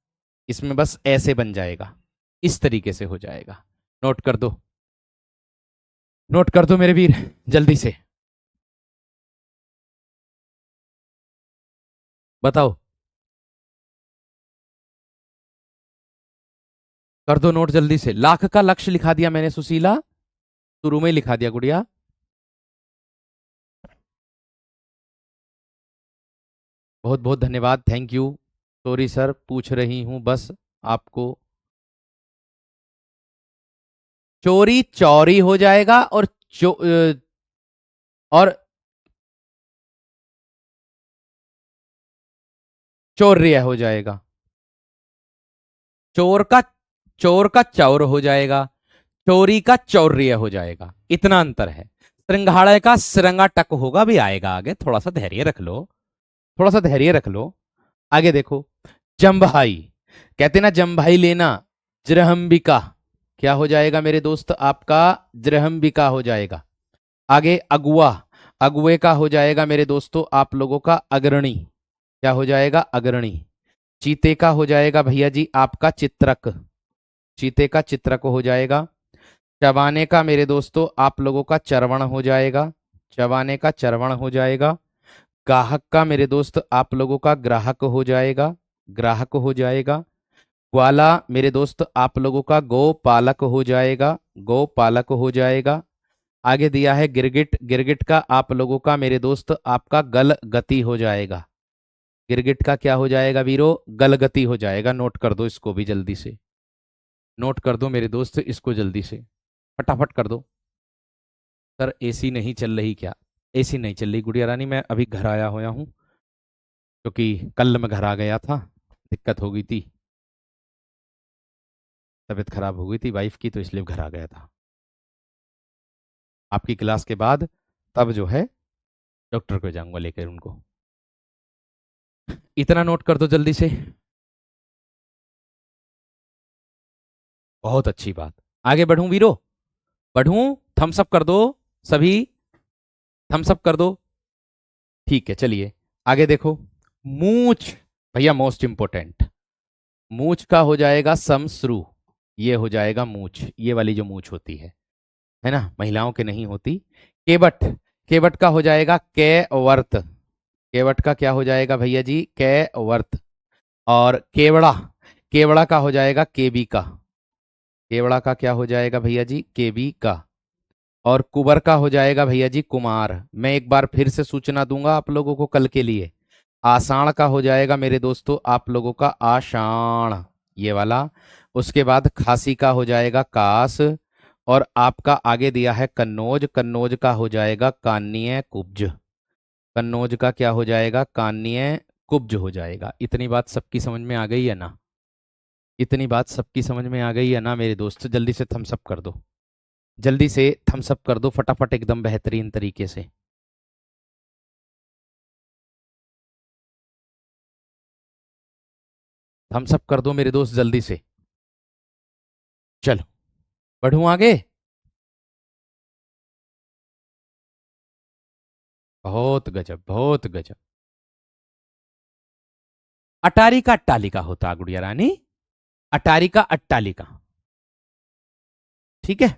इसमें बस ऐसे बन जाएगा, इस तरीके से हो जाएगा। नोट कर दो, नोट कर दो मेरे वीर, जल्दी से बताओ। कर दो नोट जल्दी से। लाख का लक्ष्य लिखा दिया मैंने सुशीला, शुरू में ही लिखा दिया गुड़िया। बहुत बहुत धन्यवाद, थैंक यू। सॉरी सर, पूछ रही हूं बस आपको। चोरी चौरी हो जाएगा, और और चौर्य हो जाएगा। चोर का, चोर का चौर हो जाएगा। चोरी का चौर्य हो जाएगा, इतना अंतर है। श्रृंगाड़े का श्रृंगा टक होगा, भी आएगा आगे, थोड़ा सा धैर्य रख लो, थोड़ा सा धैर्य रख लो। आगे देखो। जम्भाई, कहते ना जम्भाई लेना, जृहंबिका। क्या हो जाएगा मेरे दोस्त आपका? जृहंबिका हो जाएगा। आगे अगुआ, अगुए का हो जाएगा मेरे दोस्तों आप लोगों का अग्रणी। क्या हो जाएगा? अग्रणी। चीते का हो जाएगा भैया जी आपका चित्रक। चीते का चित्रक हो जाएगा। चबाने का मेरे दोस्तों आप लोगों का चरवण हो जाएगा। चबाने का चरवण हो जाएगा। गाहक का मेरे दोस्त आप लोगों का ग्राहक हो जाएगा। ग्राहक हो जाएगा। ग्वाला मेरे दोस्त आप लोगों का गोपालक हो जाएगा। गोपालक हो जाएगा। आगे दिया है गिरगिट, गिरगिट का आप लोगों का मेरे दोस्त आपका गल गति हो जाएगा। गिरगिट का क्या हो जाएगा वीरो? गल गति हो जाएगा। नोट कर दो इसको भी जल्दी से, नोट कर दो मेरे दोस्त इसको जल्दी से, फटाफट कर दो। सर एसी नहीं चल रही क्या? एसी नहीं चल रही गुड़िया रानी, मैं अभी घर आया हुआ हूँ, क्योंकि कल मैं घर आ गया था, दिक्कत हो गई थी, तबीयत खराब हो गई थी वाइफ की, तो इसलिए घर आ गया था आपकी क्लास के बाद। तब जो है डॉक्टर को जाऊंगा लेकर उनको। इतना नोट कर दो जल्दी से। बहुत अच्छी बात। आगे बढ़ूं वीरो? बढ़ूं? थम्स अप कर दो सभी, थम्स अप कर दो। ठीक है चलिए, आगे देखो। मूछ, भैया मोस्ट इंपोर्टेंट। मूछ का हो जाएगा समश्रु, ये हो जाएगा मूछ, ये वाली जो मूछ होती है ना, महिलाओं के नहीं होती। केवट, केवट का हो जाएगा कैवर्त, केवट का क्या हो जाएगा भैया जी? कैवर्त। और केवड़ा, केवड़ा का हो जाएगा केबी का, केवड़ा का क्या हो जाएगा भैया जी? केबी का। और कुबर का हो जाएगा भैया जी कुमार। मैं एक बार फिर से सूचना दूंगा आप लोगों को कल के लिए। आषाढ़ का हो जाएगा मेरे दोस्तों आप लोगों का आषाढ़, ये वाला। उसके बाद खासी का हो जाएगा कास। और आपका आगे दिया है कन्नौज, कन्नौज का हो जाएगा कान्य कुब्ज, कन्नौज का क्या हो जाएगा? कान्य कुब्ज हो जाएगा। इतनी बात सबकी समझ में आ गई है ना? इतनी बात सबकी समझ में आ गई है ना मेरे दोस्त? जल्दी से थम्स अप कर दो, जल्दी से थम्स अप कर दो फटाफट, एकदम बेहतरीन तरीके से। थम्स अप कर दो मेरे दोस्त जल्दी से। चलो बढ़ूं आगे। बहुत गजब, बहुत गजब। अटारी का अट्टालिका होता गुड़िया रानी, अटारी का अट्टालिका। ठीक है,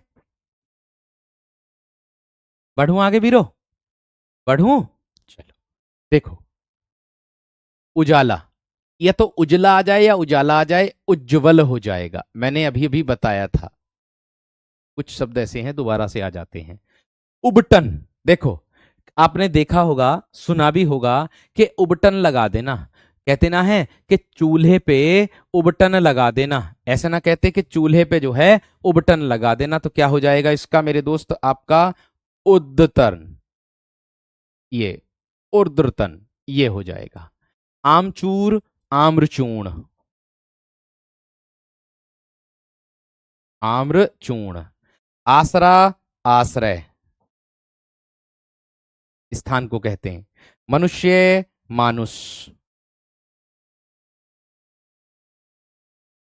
बढ़ूं आगे वीरो? बढ़ूं? चलो देखो, उजाला, या तो उजला आ जाए या उजाला आ जाए, उज्जवल हो जाएगा। मैंने अभी अभी बताया था, कुछ शब्द ऐसे हैं दोबारा से आ जाते हैं। उबटन, देखो आपने देखा होगा, सुना भी होगा कि उबटन लगा देना, कहते ना है कि चूल्हे पे उबटन लगा देना, ऐसा ना कहते कि चूल्हे पे जो है उबटन लगा देना। तो क्या हो जाएगा इसका मेरे दोस्त? आपका उद्दतन, ये उर्ध्वतन, ये हो जाएगा। आमचूर, आम्रचूर्ण, आम्रचूर्ण। आसरा, आश्रय, स्थान को कहते हैं। मनुष्य, मानुष।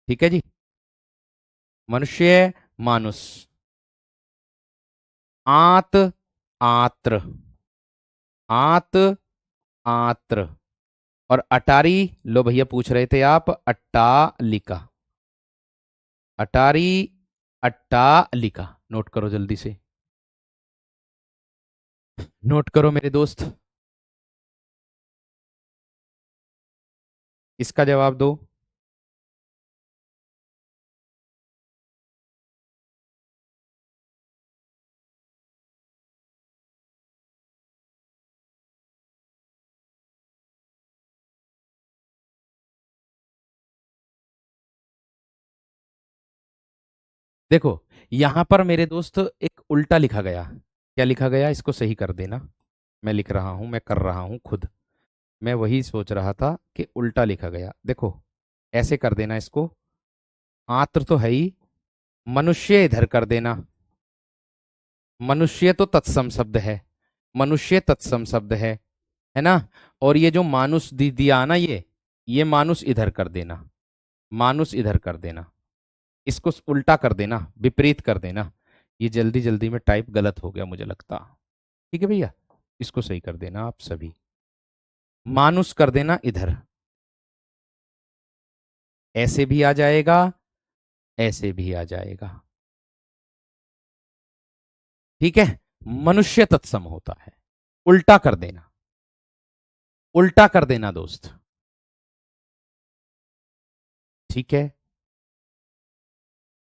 ठीक है जी, मनुष्य, मानुष। आत, आत्र, आत, आत्र। और अटारी, लो भैया पूछ रहे थे आप, अट्टालिका, अटारी, अट्टालिका। नोट करो जल्दी से, नोट करो मेरे दोस्त, इसका जवाब दो। देखो यहां पर मेरे दोस्त एक उल्टा लिखा गया, क्या लिखा गया? इसको सही कर देना। मैं लिख रहा हूं, मैं कर रहा हूं खुद, मैं वही सोच रहा था कि उल्टा लिखा गया। देखो ऐसे कर देना इसको, आत्र तो है ही, मनुष्य इधर कर देना। मनुष्य तो तत्सम शब्द है, मनुष्य तत्सम शब्द है ना। और ये जो मानुष दिया ना, ये मानुष इधर कर देना, मानुष इधर कर देना। इसको उल्टा कर देना, विपरीत कर देना। ये जल्दी जल्दी में टाइप गलत हो गया मुझे लगता। ठीक है भैया, इसको सही कर देना आप सभी, मानुष कर देना इधर, ऐसे भी आ जाएगा, ऐसे भी आ जाएगा। ठीक है, मनुष्य तत्सम होता है, उल्टा कर देना, उल्टा कर देना दोस्त। ठीक है,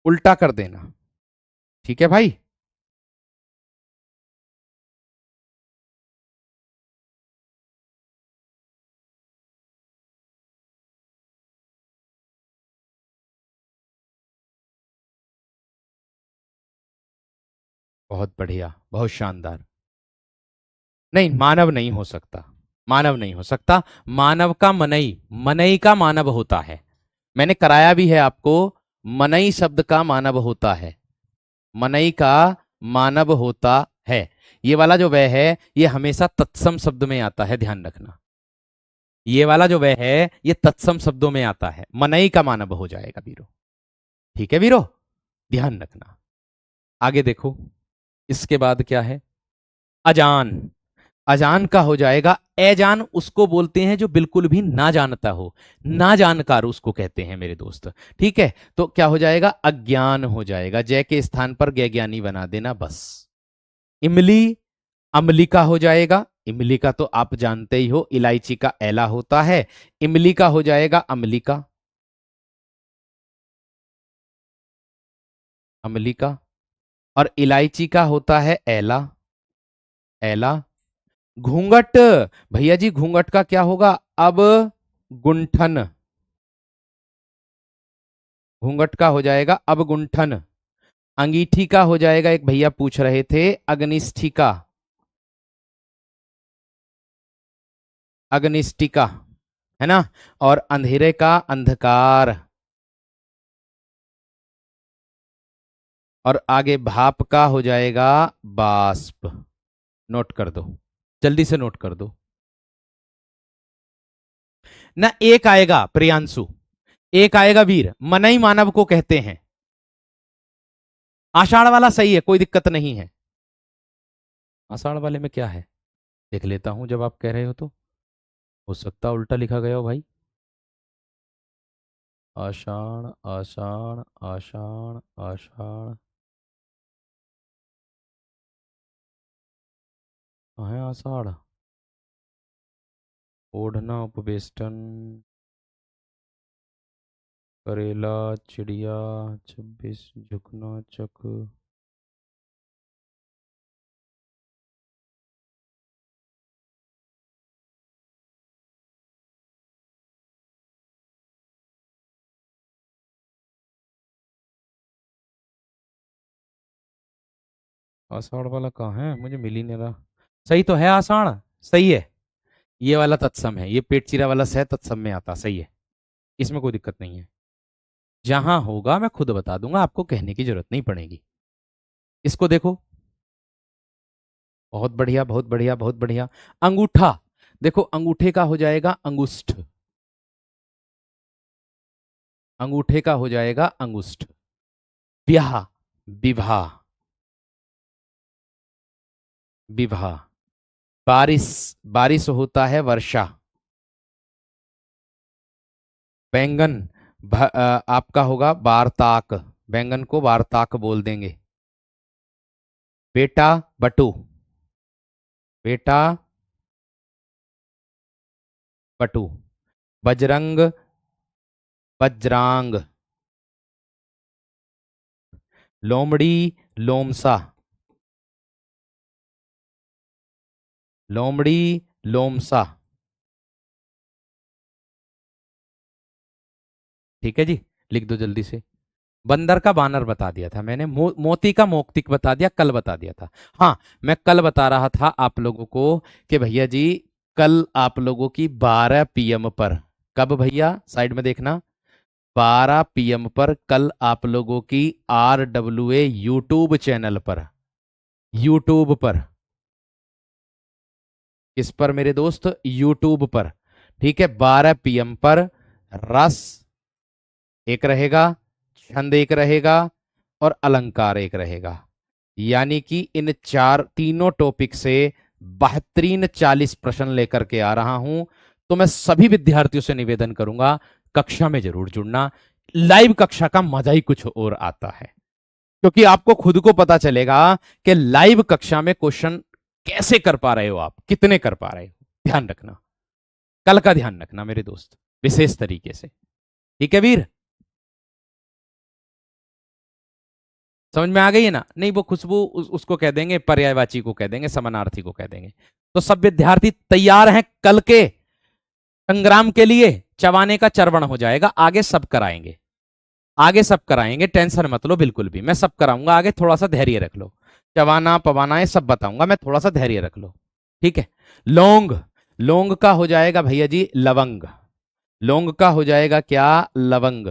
उल्टा कर देना। ठीक है भाई। बहुत बढ़िया, बहुत शानदार। नहीं, मानव नहीं हो सकता, मानव नहीं हो सकता। मानव का मनई, मनई का मानव होता है। मैंने कराया भी है आपको। मनई शब्द का मानव होता है, मनई का मानव होता है। ये वाला जो वह है, ये हमेशा तत्सम शब्द में आता है, ध्यान रखना। ये वाला जो वह है, ये तत्सम शब्दों में आता है, मनई का मानव हो जाएगा वीरो। ठीक है वीरो, ध्यान रखना। आगे देखो, इसके बाद क्या है? अजान। अजान का हो जाएगा अजान, उसको बोलते हैं जो बिल्कुल भी ना जानता हो, ना जानकार उसको कहते हैं मेरे दोस्त। ठीक है, तो क्या हो जाएगा? अज्ञान हो जाएगा, जय के स्थान पर गे ज्ञानी बना देना बस। इमली, अमली का हो जाएगा। इमली का तो आप जानते ही हो, इलायची का एला होता है। इमली का हो जाएगा अमली का, अमली का। और इलायची का होता है एला, एला। घूंघट, भैया जी घूंघट का क्या होगा? अब गुंठन, घूंघट का हो जाएगा अब गुंठन। अंगीठी का हो जाएगा, एक भैया पूछ रहे थे, अग्निष्ठिका, अग्निष्ठिका, है ना। और अंधेरे का अंधकार। और आगे भाप का हो जाएगा बाष्प। नोट कर दो, जल्दी से नोट कर दो ना। एक आएगा प्रियांशु, एक आएगा वीर, मनई मानव को कहते हैं। आषाढ़ वाला सही है, कोई दिक्कत नहीं है। आषाढ़ वाले में क्या है, देख लेता हूं जब आप कह रहे हो सकता उल्टा लिखा गया हो भाई। आषाढ़, आषाढ़, आषाढ़, आषाढ़, कहाँ है आषाढ़? ओढ़ना, उपवेष्टन, करेला, चिड़िया, 26, झुकना, चक। आषाढ़ वाला कहाँ है, मुझे मिल ही नहीं रहा। सही तो है आषाढ़, सही है। ये वाला तत्सम है, ये पेट चिरा वाला सह तत्सम में आता, सही है। इसमें कोई दिक्कत नहीं है। जहां होगा मैं खुद बता दूंगा, आपको कहने की जरूरत नहीं पड़ेगी। इसको देखो, बहुत बढ़िया, बहुत बढ़िया, बहुत बढ़िया। अंगूठा, देखो अंगूठे का हो जाएगा अंगुष्ठ, अंगूठे का हो जाएगा अंगुष्ठ। ब्याह, विवाह, विवाह। बारिश, बारिश होता है वर्षा। बैंगन, आपका होगा वार्ताक, बैंगन को वार्ताक बोल देंगे। बेटा, बटू, बेटा, बटू। बजरंग, वज्रांग। लोमड़ी, लोमसा, लोमड़ी, लोमसा। ठीक है जी, लिख दो जल्दी से। बंदर का बानर बता दिया था मैंने, मोती का मोक्तिक बता दिया, कल बता दिया था। हाँ, मैं कल बता रहा था आप लोगों को कि भैया जी कल आप लोगों की 12 पीएम पर, कब भैया साइड में देखना, 12 पीएम पर कल आप लोगों की RWA यूट्यूब चैनल पर, यूट्यूब पर, किस पर मेरे दोस्त? यूट्यूब पर। ठीक है, 12 पीएम पर रस एक रहेगा, छंद एक रहेगा, और अलंकार एक रहेगा। यानी कि इन चार तीनों टॉपिक से बेहतरीन 40 प्रश्न लेकर के आ रहा हूं। तो मैं सभी विद्यार्थियों से निवेदन करूंगा, कक्षा में जरूर जुड़ना। लाइव कक्षा का मजा ही कुछ और आता है, क्योंकि आपको खुद को पता चलेगा कि लाइव कक्षा में क्वेश्चन कैसे कर पा रहे हो, आप कितने कर पा रहे हो। ध्यान रखना, कल का ध्यान रखना मेरे दोस्त, विशेष तरीके से। ठीक है वीर, समझ में आ गई है ना? नहीं, वो खुशबू उसको कह देंगे, पर्यायवाची को कह देंगे, समानार्थी को कह देंगे। तो सब विद्यार्थी तैयार हैं कल के संग्राम के लिए? चबाने का चर्वण हो जाएगा, आगे सब कराएंगे, आगे सब कराएंगे, टेंशन मत लो बिल्कुल भी, मैं सब कराऊंगा आगे, थोड़ा सा धैर्य रख लो। चबाना पबाना ये सब बताऊंगा मैं, थोड़ा सा धैर्य रख लो। ठीक है। लौंग, लौंग का हो जाएगा भैया जी लवंग। लौंग का हो जाएगा क्या? लवंग।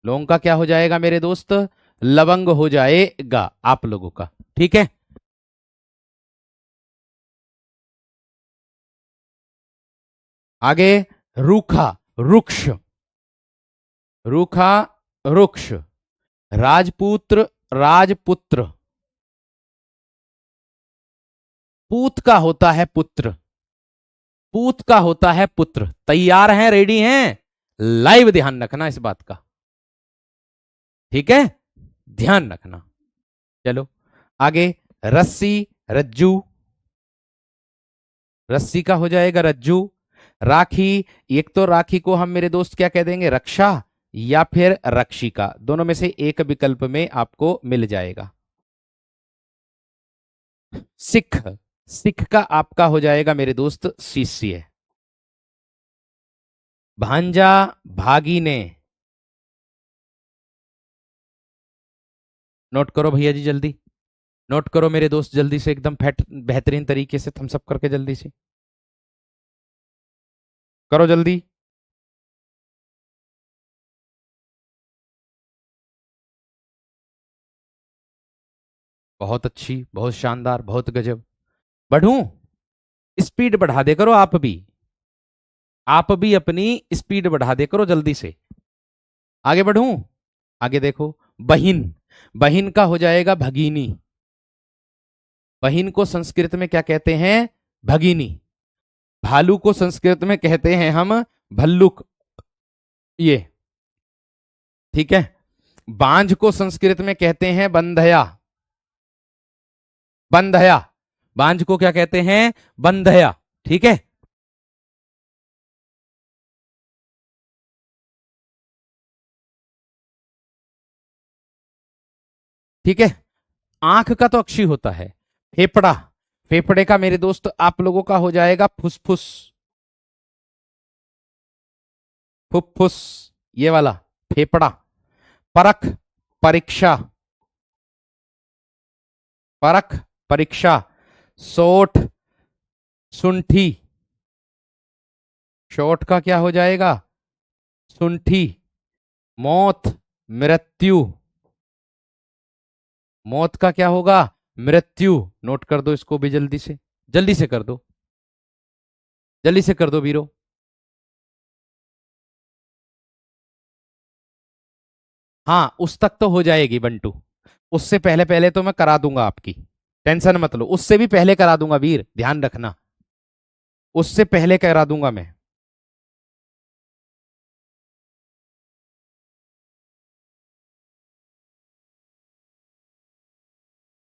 लौंग का क्या हो जाएगा मेरे दोस्त? लवंग हो जाएगा आप लोगों का। ठीक है। आगे, रूखा, रुक्ष, रूखा, रुक्ष, राजपुत्र, राजपुत्र, पूत का होता है पुत्र, पूत का होता है पुत्र। तैयार हैं, रेडी हैं? लाइव ध्यान रखना इस बात का। ठीक है, ध्यान रखना। चलो आगे, रस्सी, रज्जू, रस्सी का हो जाएगा रज्जू। राखी, एक तो राखी को हम मेरे दोस्त क्या कह देंगे? रक्षा या फिर रक्षिका, दोनों में से एक विकल्प में आपको मिल जाएगा। सिख, सिख का आपका हो जाएगा मेरे दोस्त शिष्य। भांजा, भागीने, नोट करो भैया जी जल्दी, नोट करो मेरे दोस्त जल्दी से, एकदम बेहतरीन तरीके से थम्स अप करके जल्दी से करो जल्दी। बहुत अच्छी, बहुत शानदार, बहुत गजब। बढ़ूं? स्पीड बढ़ा दे करो आप भी, आप भी अपनी स्पीड बढ़ा दे करो जल्दी से। आगे बढ़ूं? आगे देखो, बहिन, बहिन का हो जाएगा भगीनी। बहिन को संस्कृत में क्या कहते हैं? भगिनी। भालू को संस्कृत में कहते हैं हम भल्लुक। ये ठीक है। बांझ को संस्कृत में कहते हैं बंधया, बंधया। बांझ को क्या कहते हैं? बंधया। ठीक है। ठीक है। आंख का तो अक्षी होता है। फेफड़ा, फेफड़े का मेरे दोस्त आप लोगों का हो जाएगा फुसफुस, फुफ्फुस, ये वाला फेफड़ा। परख, परीक्षा, परख, परीक्षा। सोठ, सुंठी, शोट का क्या हो जाएगा? सुंठी। मौत, मृत्यु, मौत का क्या होगा? मृत्यु। नोट कर दो इसको भी जल्दी से, जल्दी से कर दो, जल्दी से कर दो वीरो। हाँ उस तक तो हो जाएगी बंटू, उससे पहले पहले तो मैं करा दूंगा आपकी, टेंशन मत लो, उससे भी पहले करा दूंगा वीर, ध्यान रखना, उससे पहले करा दूंगा मैं।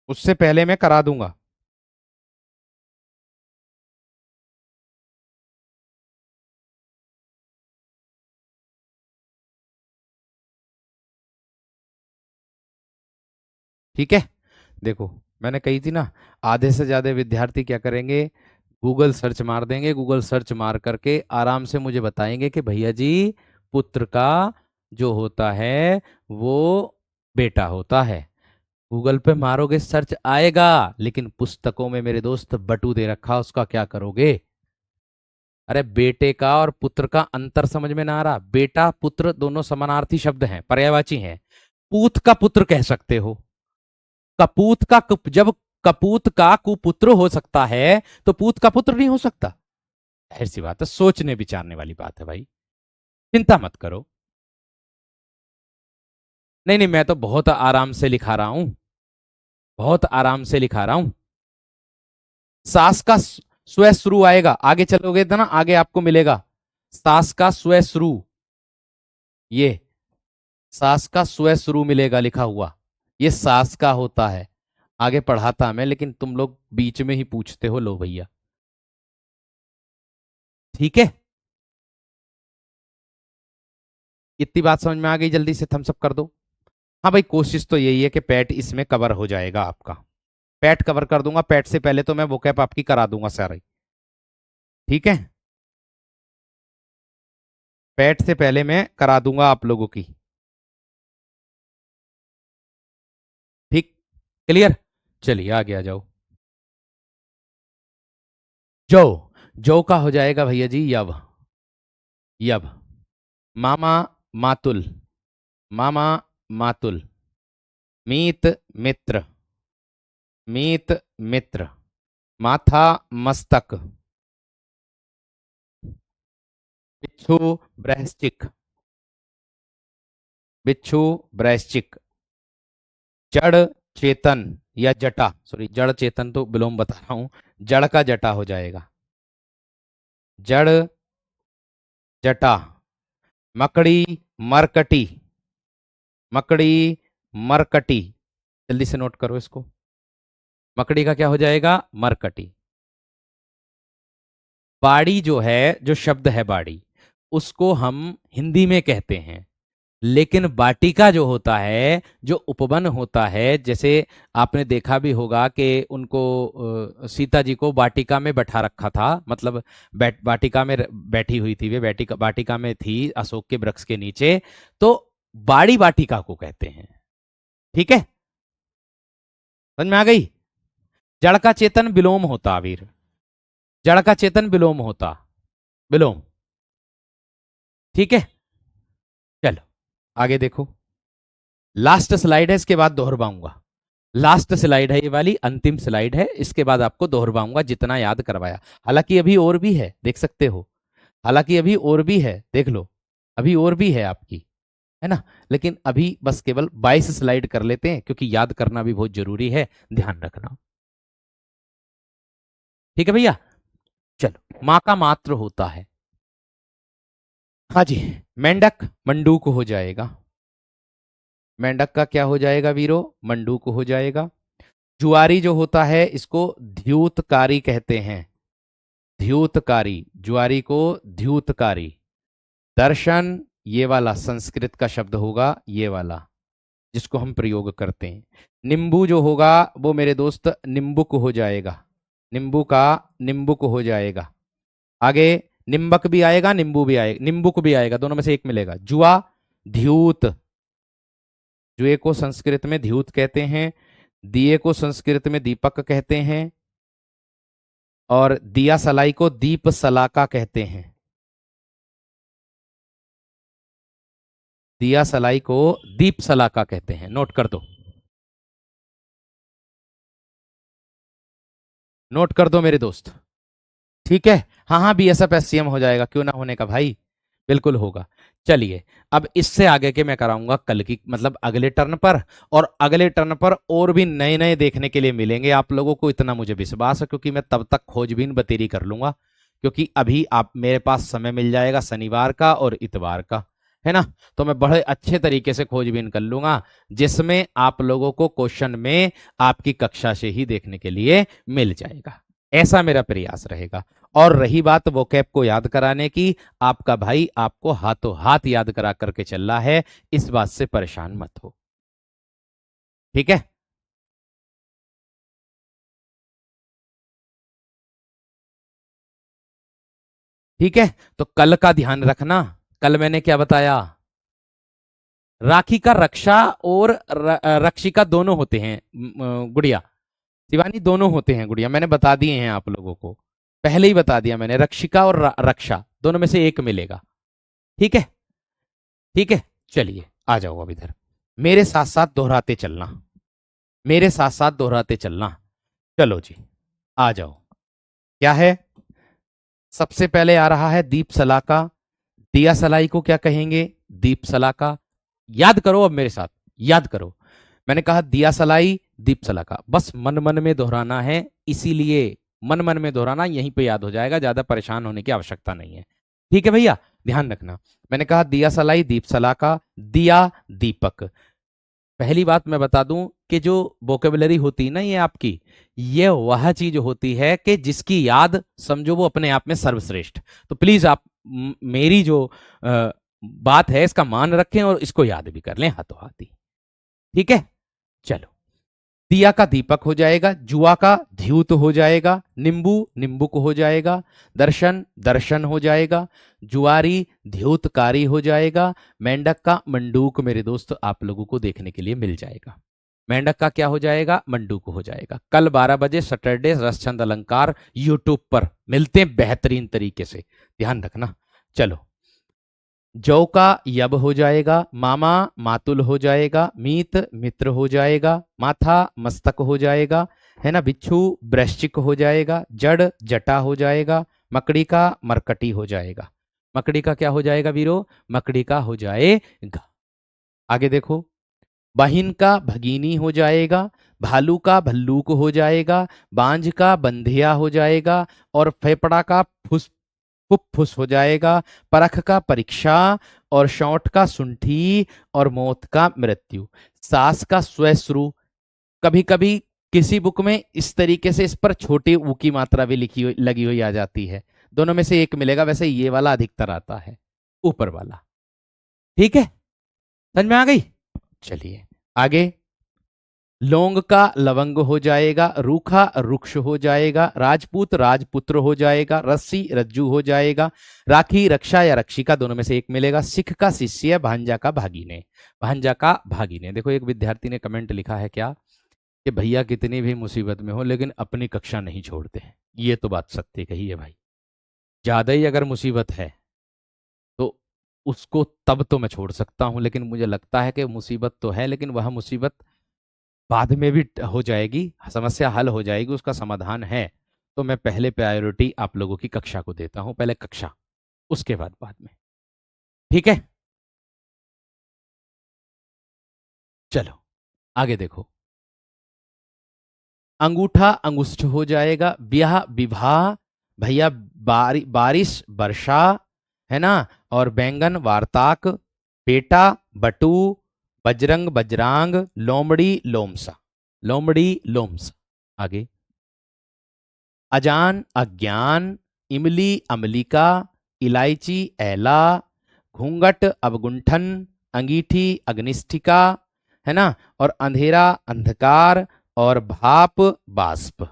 उससे पहले मैं करा दूंगा। ठीक है। देखो, मैंने कही थी ना, आधे से ज्यादा विद्यार्थी क्या करेंगे? गूगल सर्च मार देंगे, गूगल सर्च मार करके आराम से मुझे बताएंगे कि भैया जी पुत्र का जो होता है वो बेटा होता है। गूगल पे मारोगे सर्च आएगा, लेकिन पुस्तकों में मेरे दोस्त बटू दे रखा, उसका क्या करोगे? अरे बेटे का और पुत्र का अंतर समझ में ना आ रहा? बेटा पुत्र दोनों समानार्थी शब्द हैं, पर्यायवाची हैं। पूत का पुत्र कह सकते हो, कपूत का जब कपूत का कुपुत्र हो सकता है तो पूत का पुत्र नहीं हो सकता? जाहिर सी बात है, सोचने विचारने वाली बात है भाई, चिंता मत करो। नहीं नहीं, मैं तो बहुत आराम से लिखा रहा हूं, बहुत आराम से लिखा रहा हूं। सास का स्व शुरू आएगा, आगे चलोगे तो ना आगे आपको मिलेगा। सास का स्व शुरू, ये सास का स्व शुरू मिलेगा लिखा हुआ, ये सास का होता है। आगे पढ़ाता मैं, लेकिन तुम लोग बीच में ही पूछते हो, लो भैया। ठीक है, इतनी बात समझ में आ गई? जल्दी से थम्स अप कर दो। हाँ भाई, कोशिश तो यही है कि पैट इसमें कवर हो जाएगा आपका, पैट कवर कर दूंगा, पैट से पहले तो मैं वोकैप आपकी करा दूंगा सारी। ठीक है, पैट से पहले मैं करा दूंगा आप लोगों की। ठीक। क्लियर? चलिए आगे आ जाओ। जौ, जौ का हो जाएगा भैया जी यव, यव। मामा, मातुल, मामा, मातुल। मीत, मित्र, मीत, मित्र। माथा, मस्तक। बिच्छू, ब्रैश्चिक, बिच्छू, ब्रैश्चिक। जड़, चेतन या जटा, सॉरी जड़ चेतन तो विलोम बता रहा हूं, जड़ का जटा हो जाएगा, जड़, जटा। मकड़ी, मरकटी, मकड़ी, मरकटी। जल्दी से नोट करो इसको। मकड़ी का क्या हो जाएगा? मरकटी। बाड़ी जो है, जो शब्द है बाड़ी, उसको हम हिंदी में कहते हैं, लेकिन वाटिका जो होता है, जो उपवन होता है, जैसे आपने देखा भी होगा कि उनको सीता जी को वाटिका में बैठा रखा था, मतलब वाटिका में बैठी हुई थी, वे वाटिका वाटिका में थी अशोक के वृक्ष के नीचे, तो बाड़ी वाटिका को कहते हैं। ठीक है, समझ में आ गई? जड़ का चेतन विलोम होता, वीर, जड़ का चेतन विलोम होता, विलोम। ठीक है, चलो आगे देखो। लास्ट स्लाइड है, इसके बाद दोहरवाऊंगा। लास्ट स्लाइड है ये वाली, अंतिम स्लाइड है, इसके बाद आपको दोहरवाऊंगा जितना याद करवाया। हालांकि अभी और भी है, देख सकते हो, हालांकि अभी और भी है, देख लो, अभी और भी है आपकी, है ना। लेकिन अभी बस केवल 22 स्लाइड कर लेते हैं, क्योंकि याद करना भी बहुत जरूरी है, ध्यान रखना। ठीक है भैया, चलो। माँ का मात्र होता है, हाँ जी। मेंढक, मंडूक हो जाएगा, मेंढक का क्या हो जाएगा वीरो? मंडूक हो जाएगा। जुआरी जो होता है, इसको द्यूतकारी कहते हैं, द्यूतकारी, जुआरी को द्यूतकारी। दर्शन, ये वाला संस्कृत का शब्द होगा, ये वाला जिसको हम प्रयोग करते हैं। नींबू जो होगा वो मेरे दोस्त निम्बुक हो जाएगा, नींबू का निम्बुक हो जाएगा। आगे निम्बक भी आएगा, नींबू भी आएगा, निम्बुक भी आएगा, दोनों में से एक मिलेगा। जुआ, ध्यूत, जुए को संस्कृत में ध्यूत कहते हैं, दिए को संस्कृत में दीपक कहते हैं, और दिया सलाई को दीप सलाका कहते हैं, दिया सलाई को दीप सलाका कहते हैं, नोट कर दो, नोट कर दो मेरे दोस्त। ठीक है, हाँ हाँ, बीएसएफ एससीएम हो जाएगा, क्यों ना होने का भाई, बिल्कुल होगा। चलिए, अब इससे आगे के मैं कराऊंगा कल की, मतलब अगले टर्न पर, और अगले टर्न पर और भी नए नए देखने के लिए मिलेंगे आप लोगों को, इतना मुझे विश्वास है, क्योंकि मैं तब तक खोजबीन बतेरी कर लूंगा, क्योंकि अभी आप मेरे पास समय मिल जाएगा शनिवार का और इतवार का, है ना। तो मैं बड़े अच्छे तरीके से खोजबीन कर लूंगा, जिसमें आप लोगों को क्वेश्चन में आपकी कक्षा से ही देखने के लिए मिल जाएगा, ऐसा मेरा प्रयास रहेगा। और रही बात वोकैब को याद कराने की, आपका भाई आपको हाथों हाथ याद करा करके चल रहा है, इस बात से परेशान मत हो। ठीक है, ठीक है। तो कल का ध्यान रखना, कल मैंने क्या बताया? राखी का रक्षा और रक्षिका दोनों होते हैं, गुड़िया, शिवानी, दोनों होते हैं गुड़िया, मैंने बता दिए हैं आप लोगों को, पहले ही बता दिया मैंने, रक्षिका और रक्षा दोनों में से एक मिलेगा। ठीक है, ठीक है, चलिए आ जाओ अब इधर, मेरे साथ साथ दोहराते चलना, मेरे साथ साथ दोहराते चलना। चलो जी, आ जाओ। क्या है? सबसे पहले आ रहा है दीप सलाका, दिया सलाई को क्या कहेंगे? दीप सलाका। याद करो अब मेरे साथ, याद करो, मैंने कहा दिया सलाई, दीप सलाका, बस मन मन में दोहराना है, इसीलिए मन मन में दोहराना, यहीं पे याद हो जाएगा, ज्यादा परेशान होने की आवश्यकता नहीं है। ठीक है भैया, ध्यान रखना, मैंने कहा दिया सलाई, दीप सलाका, दिया, दीपक। पहली बात मैं बता दूं कि जो वोकेबलरी होती है ना ये आपकी, ये वह चीज होती है कि जिसकी याद समझो वो अपने आप में सर्वश्रेष्ठ। तो प्लीज आप मेरी जो बात है इसका मान रखें और इसको याद भी कर लें हाथों हाथ ही। ठीक है, चलो। दिया का दीपक हो जाएगा, जुआ का ध्यूत हो जाएगा, नींबू निंबुक हो जाएगा, दर्शन दर्शन हो जाएगा, जुआरी ध्यूतकारी हो जाएगा, मेंढक का मंडूक मेरे दोस्त आप लोगों को देखने के लिए मिल जाएगा। मेंढक का क्या हो जाएगा, मंडूक हो जाएगा। कल 12 बजे सैटरडे रसचंद अलंकार यूट्यूब पर मिलते हैं बेहतरीन तरीके से, ध्यान रखना। चलो, जौ का यब हो जाएगा, मामा मातुल हो जाएगा, मीत मित्र हो जाएगा, माथा मस्तक हो जाएगा, है ना, बिच्छू वृश्चिक हो जाएगा, जड़ जटा हो जाएगा, मकड़ी का मरकटी हो जाएगा। मकड़ी का क्या हो जाएगा वीरो, मकड़ी का हो जाएगा। आगे देखो, बहिन का भगीनी हो जाएगा, भालू का भल्लूक हो जाएगा, बांझ का बंधिया हो जाएगा, और फेफड़ा का फुस फुफ्फुस हो जाएगा, परख का परीक्षा, और शौट का सुंठी, और मौत का मृत्यु। सास का स्वश्रु, कभी कभी किसी बुक में इस तरीके से इस पर छोटी ऊ की मात्रा भी लिखी हुई लगी हुई आ जाती है। दोनों में से एक मिलेगा, वैसे ये वाला अधिकतर आता है, ऊपर वाला। ठीक है, समझ में आ गई। चलिए आगे, लौंग का लवंग हो जाएगा, रूखा रुक्ष हो जाएगा, राजपूत राजपुत्र हो जाएगा, रस्सी रज्जू हो जाएगा, राखी रक्षा या रक्षिका, दोनों में से एक मिलेगा। सिख का शिष्य, भांजा का भागीने, भांजा का भागीने। देखो एक विद्यार्थी ने कमेंट लिखा है क्या, कि भैया कितनी भी मुसीबत में हो लेकिन अपनी कक्षा नहीं छोड़ते हैं। ये तो बात सत्य कही है भाई, ज्यादा ही अगर मुसीबत है तो उसको तब तो मैं छोड़ सकता हूं, लेकिन मुझे लगता है कि मुसीबत तो है, लेकिन वह मुसीबत बाद में भी हो जाएगी, समस्या हल हो जाएगी, उसका समाधान है। तो मैं पहले प्रायोरिटी आप लोगों की कक्षा को देता हूं, पहले कक्षा, उसके बाद में। ठीक है, चलो आगे देखो, अंगूठा अंगुष्ठ हो जाएगा, ब्याह विवाह, भैया बारिश वर्षा, है ना, और बैंगन वार्ताक, बेटा बटू, बजरंग बजरांग, लोमड़ी लोमसा, लोमड़ी लोमसा। आगे, अजान अज्ञान, इमली अमलिका, इलायची एला, घूंघट अवगुंठन, अंगीठी अग्निष्ठिका, है ना, और अंधेरा अंधकार, और भाप बाष्प,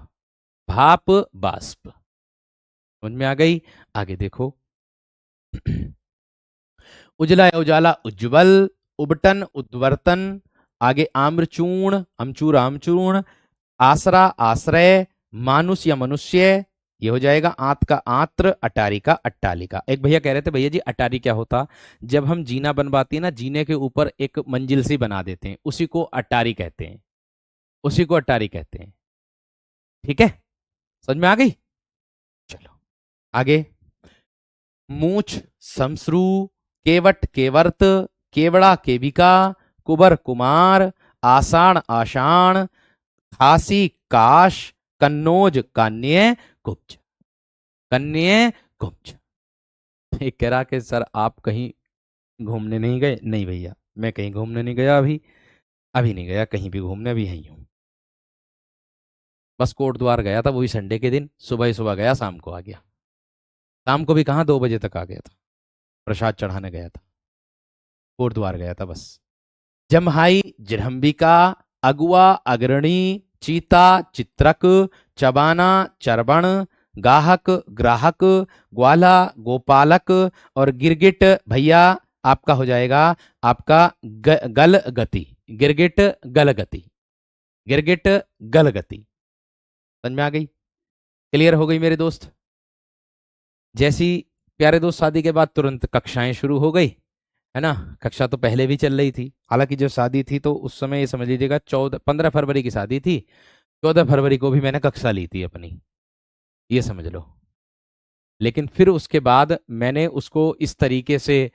भाप बाष्प। समझ में आ गई। आगे देखो, उजला या उजाला उज्ज्वल, उबटन उद्वर्तन, आगे आम्रचूर्ण अमचूर आमचूर्ण, आसरा आश्रय, मानुष या मनुष्य, ये हो जाएगा। आंत का आंत्र, अटारी का अट्टालिका। एक भैया कह रहे थे भैया जी अटारी क्या होता, जब हम जीना बनवाती है ना, जीने के ऊपर एक मंजिल सी बना देते हैं, उसी को अटारी कहते हैं, उसी को अटारी कहते हैं। ठीक है, समझ में आ गई। चलो आगे, मूछ समश्रु, केवट केवर्त, केवड़ा केविका, कुबर कुमार, आषाण आषाण, खासी काश, कन्नौज कान्य कुब्ज, कन्य कुब्ज। एक कह रहा कि सर आप कहीं घूमने नहीं गए, नहीं भैया मैं कहीं घूमने नहीं गया, अभी अभी नहीं गया कहीं भी घूमने, अभी यहीं हूँ। बस कोट द्वार गया था, वही संडे के दिन, सुबह ही सुबह गया, शाम को आ गया। शाम को भी कहाँ, 2 बजे तक आ गया था, प्रसाद चढ़ाने गया था, कोट द्वार गया था बस। जमहाई जृंभिका, अगुआ अग्रणी, चीता चित्रक, चबाना चरबण, गाहक ग्राहक, ग्वाला गोपालक, और गिरगिट भैया आपका हो जाएगा, आपका गल गति, गिरगिट गल गति, गिरगिट गल गति। समझ में आ गई, क्लियर हो गई मेरे दोस्त। जैसी प्यारे दोस्त शादी के बाद तुरंत कक्षाएं शुरू हो गई, है ना, कक्षा तो पहले भी चल रही थी, हालांकि जब शादी थी तो उस समय ये समझ लीजिएगा 15 फरवरी की शादी थी, 14 फरवरी को भी मैंने कक्षा ली थी अपनी, ये समझ लो। लेकिन फिर उसके बाद मैंने उसको इस तरीके से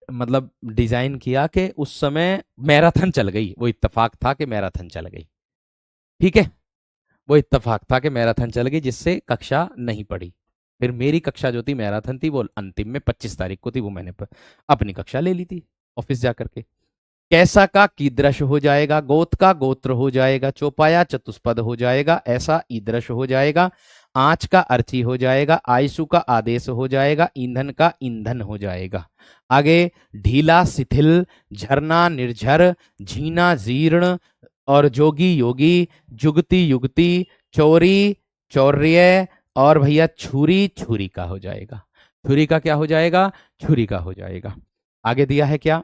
मतलब डिजाइन किया कि उस समय मैराथन चल गई, वो इत्तेफाक था कि मैराथन चल गई। ठीक है, वो इत्तेफाक था कि मैराथन चल गई, जिससे कक्षा नहीं पड़ी। फिर मेरी कक्षा जो थी मैराथन थी, वो अंतिम में 25 तारीख को थी, वो मैंने अपनी कक्षा ले ली थी ऑफिस जा करके। कैसा का कीदृश हो जाएगा, गोत का गोत्र हो जाएगा, चौपाया चतुष्पद हो जाएगा, ऐसा ईदृश हो जाएगा, आंच का अर्थी हो जाएगा, आयसु का आदेश हो जाएगा, ईंधन का ईंधन हो जाएगा। आगे, ढीला शिथिल, झरना निर्झर, झीना जीर्ण, और जोगी योगी, जुगती युगती, चोरी चौर्य, और भैया छुरी छुरी का हो जाएगा। छुरी का क्या हो जाएगा, छुरी का हो जाएगा। आगे दिया है क्या,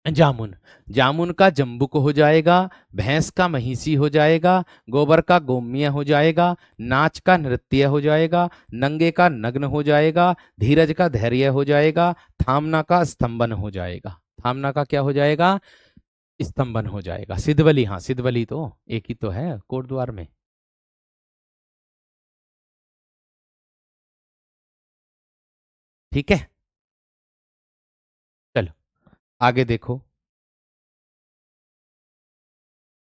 जामुन। जामुन का जम्बुक हो जाएगा, भैंस का महिषी हो जाएगा, गोबर का गोम्य हो जाएगा, नाच का नृत्य हो जाएगा, नंगे का नग्न हो जाएगा, धीरज का धैर्य हो जाएगा, थामना का स्तंभन हो जाएगा। थामना का क्या हो जाएगा? स्तंभन हो जाएगा। सिद्धवली, हाँ सिद्धवली तो एक ही तो है कोटद्वार में। ठीक है, चलो आगे देखो।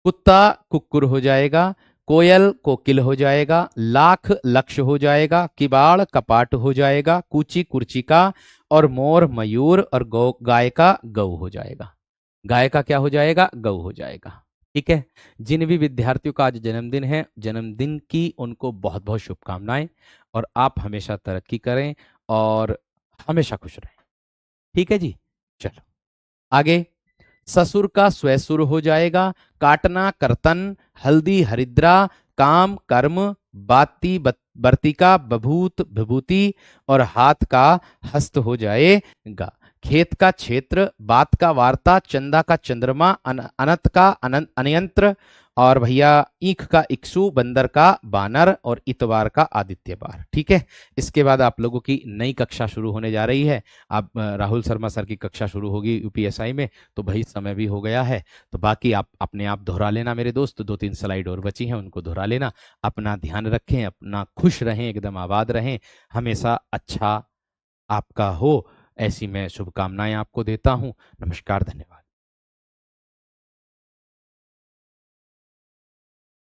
कुत्ता कुक्कुर हो जाएगा, कोयल कोकिल हो जाएगा, लाख लक्ष्य हो जाएगा, किबाड़ कपाट हो जाएगा, कूची कुर्चिका, और मोर मयूर, और गौ गाय का गौ हो जाएगा। गाय का क्या हो जाएगा? गौ हो जाएगा। ठीक है। जिन भी विद्यार्थियों का आज जन्मदिन है, जन्मदिन की उनको बहुत बहुत शुभकामनाएं, और आप हमेशा तरक्की करें और हमेशा खुश रहें। ठीक है जी। चलो आगे। ससुर का स्वसुर हो जाएगा, काटना कर्तन, हल्दी हरिद्रा, काम कर्म, बाती बर्तिका बभूत विभूति, और हाथ का हस्त हो जाएगा। खेत का क्षेत्र, बात का वार्ता, चंदा का चंद्रमा, अनंत का अनयंत्र, और भैया ईख का इक्सु, बंदर का बानर, और इतवार का आदित्यवार। ठीक है। इसके बाद आप लोगों की नई कक्षा शुरू होने जा रही है। आप राहुल शर्मा सर की कक्षा शुरू होगी यूपीएसआई में, तो भाई समय भी हो गया है। तो बाकी आप अपने आप दोहरा लेना मेरे दोस्त, 2-3 स्लाइड और बची हैं उनको दोहरा लेना। अपना ध्यान रखें, अपना खुश रहें, एकदम आबाद रहें, हमेशा अच्छा आपका हो, ऐसी मैं शुभकामनाएं आपको देता हूं। नमस्कार, धन्यवाद।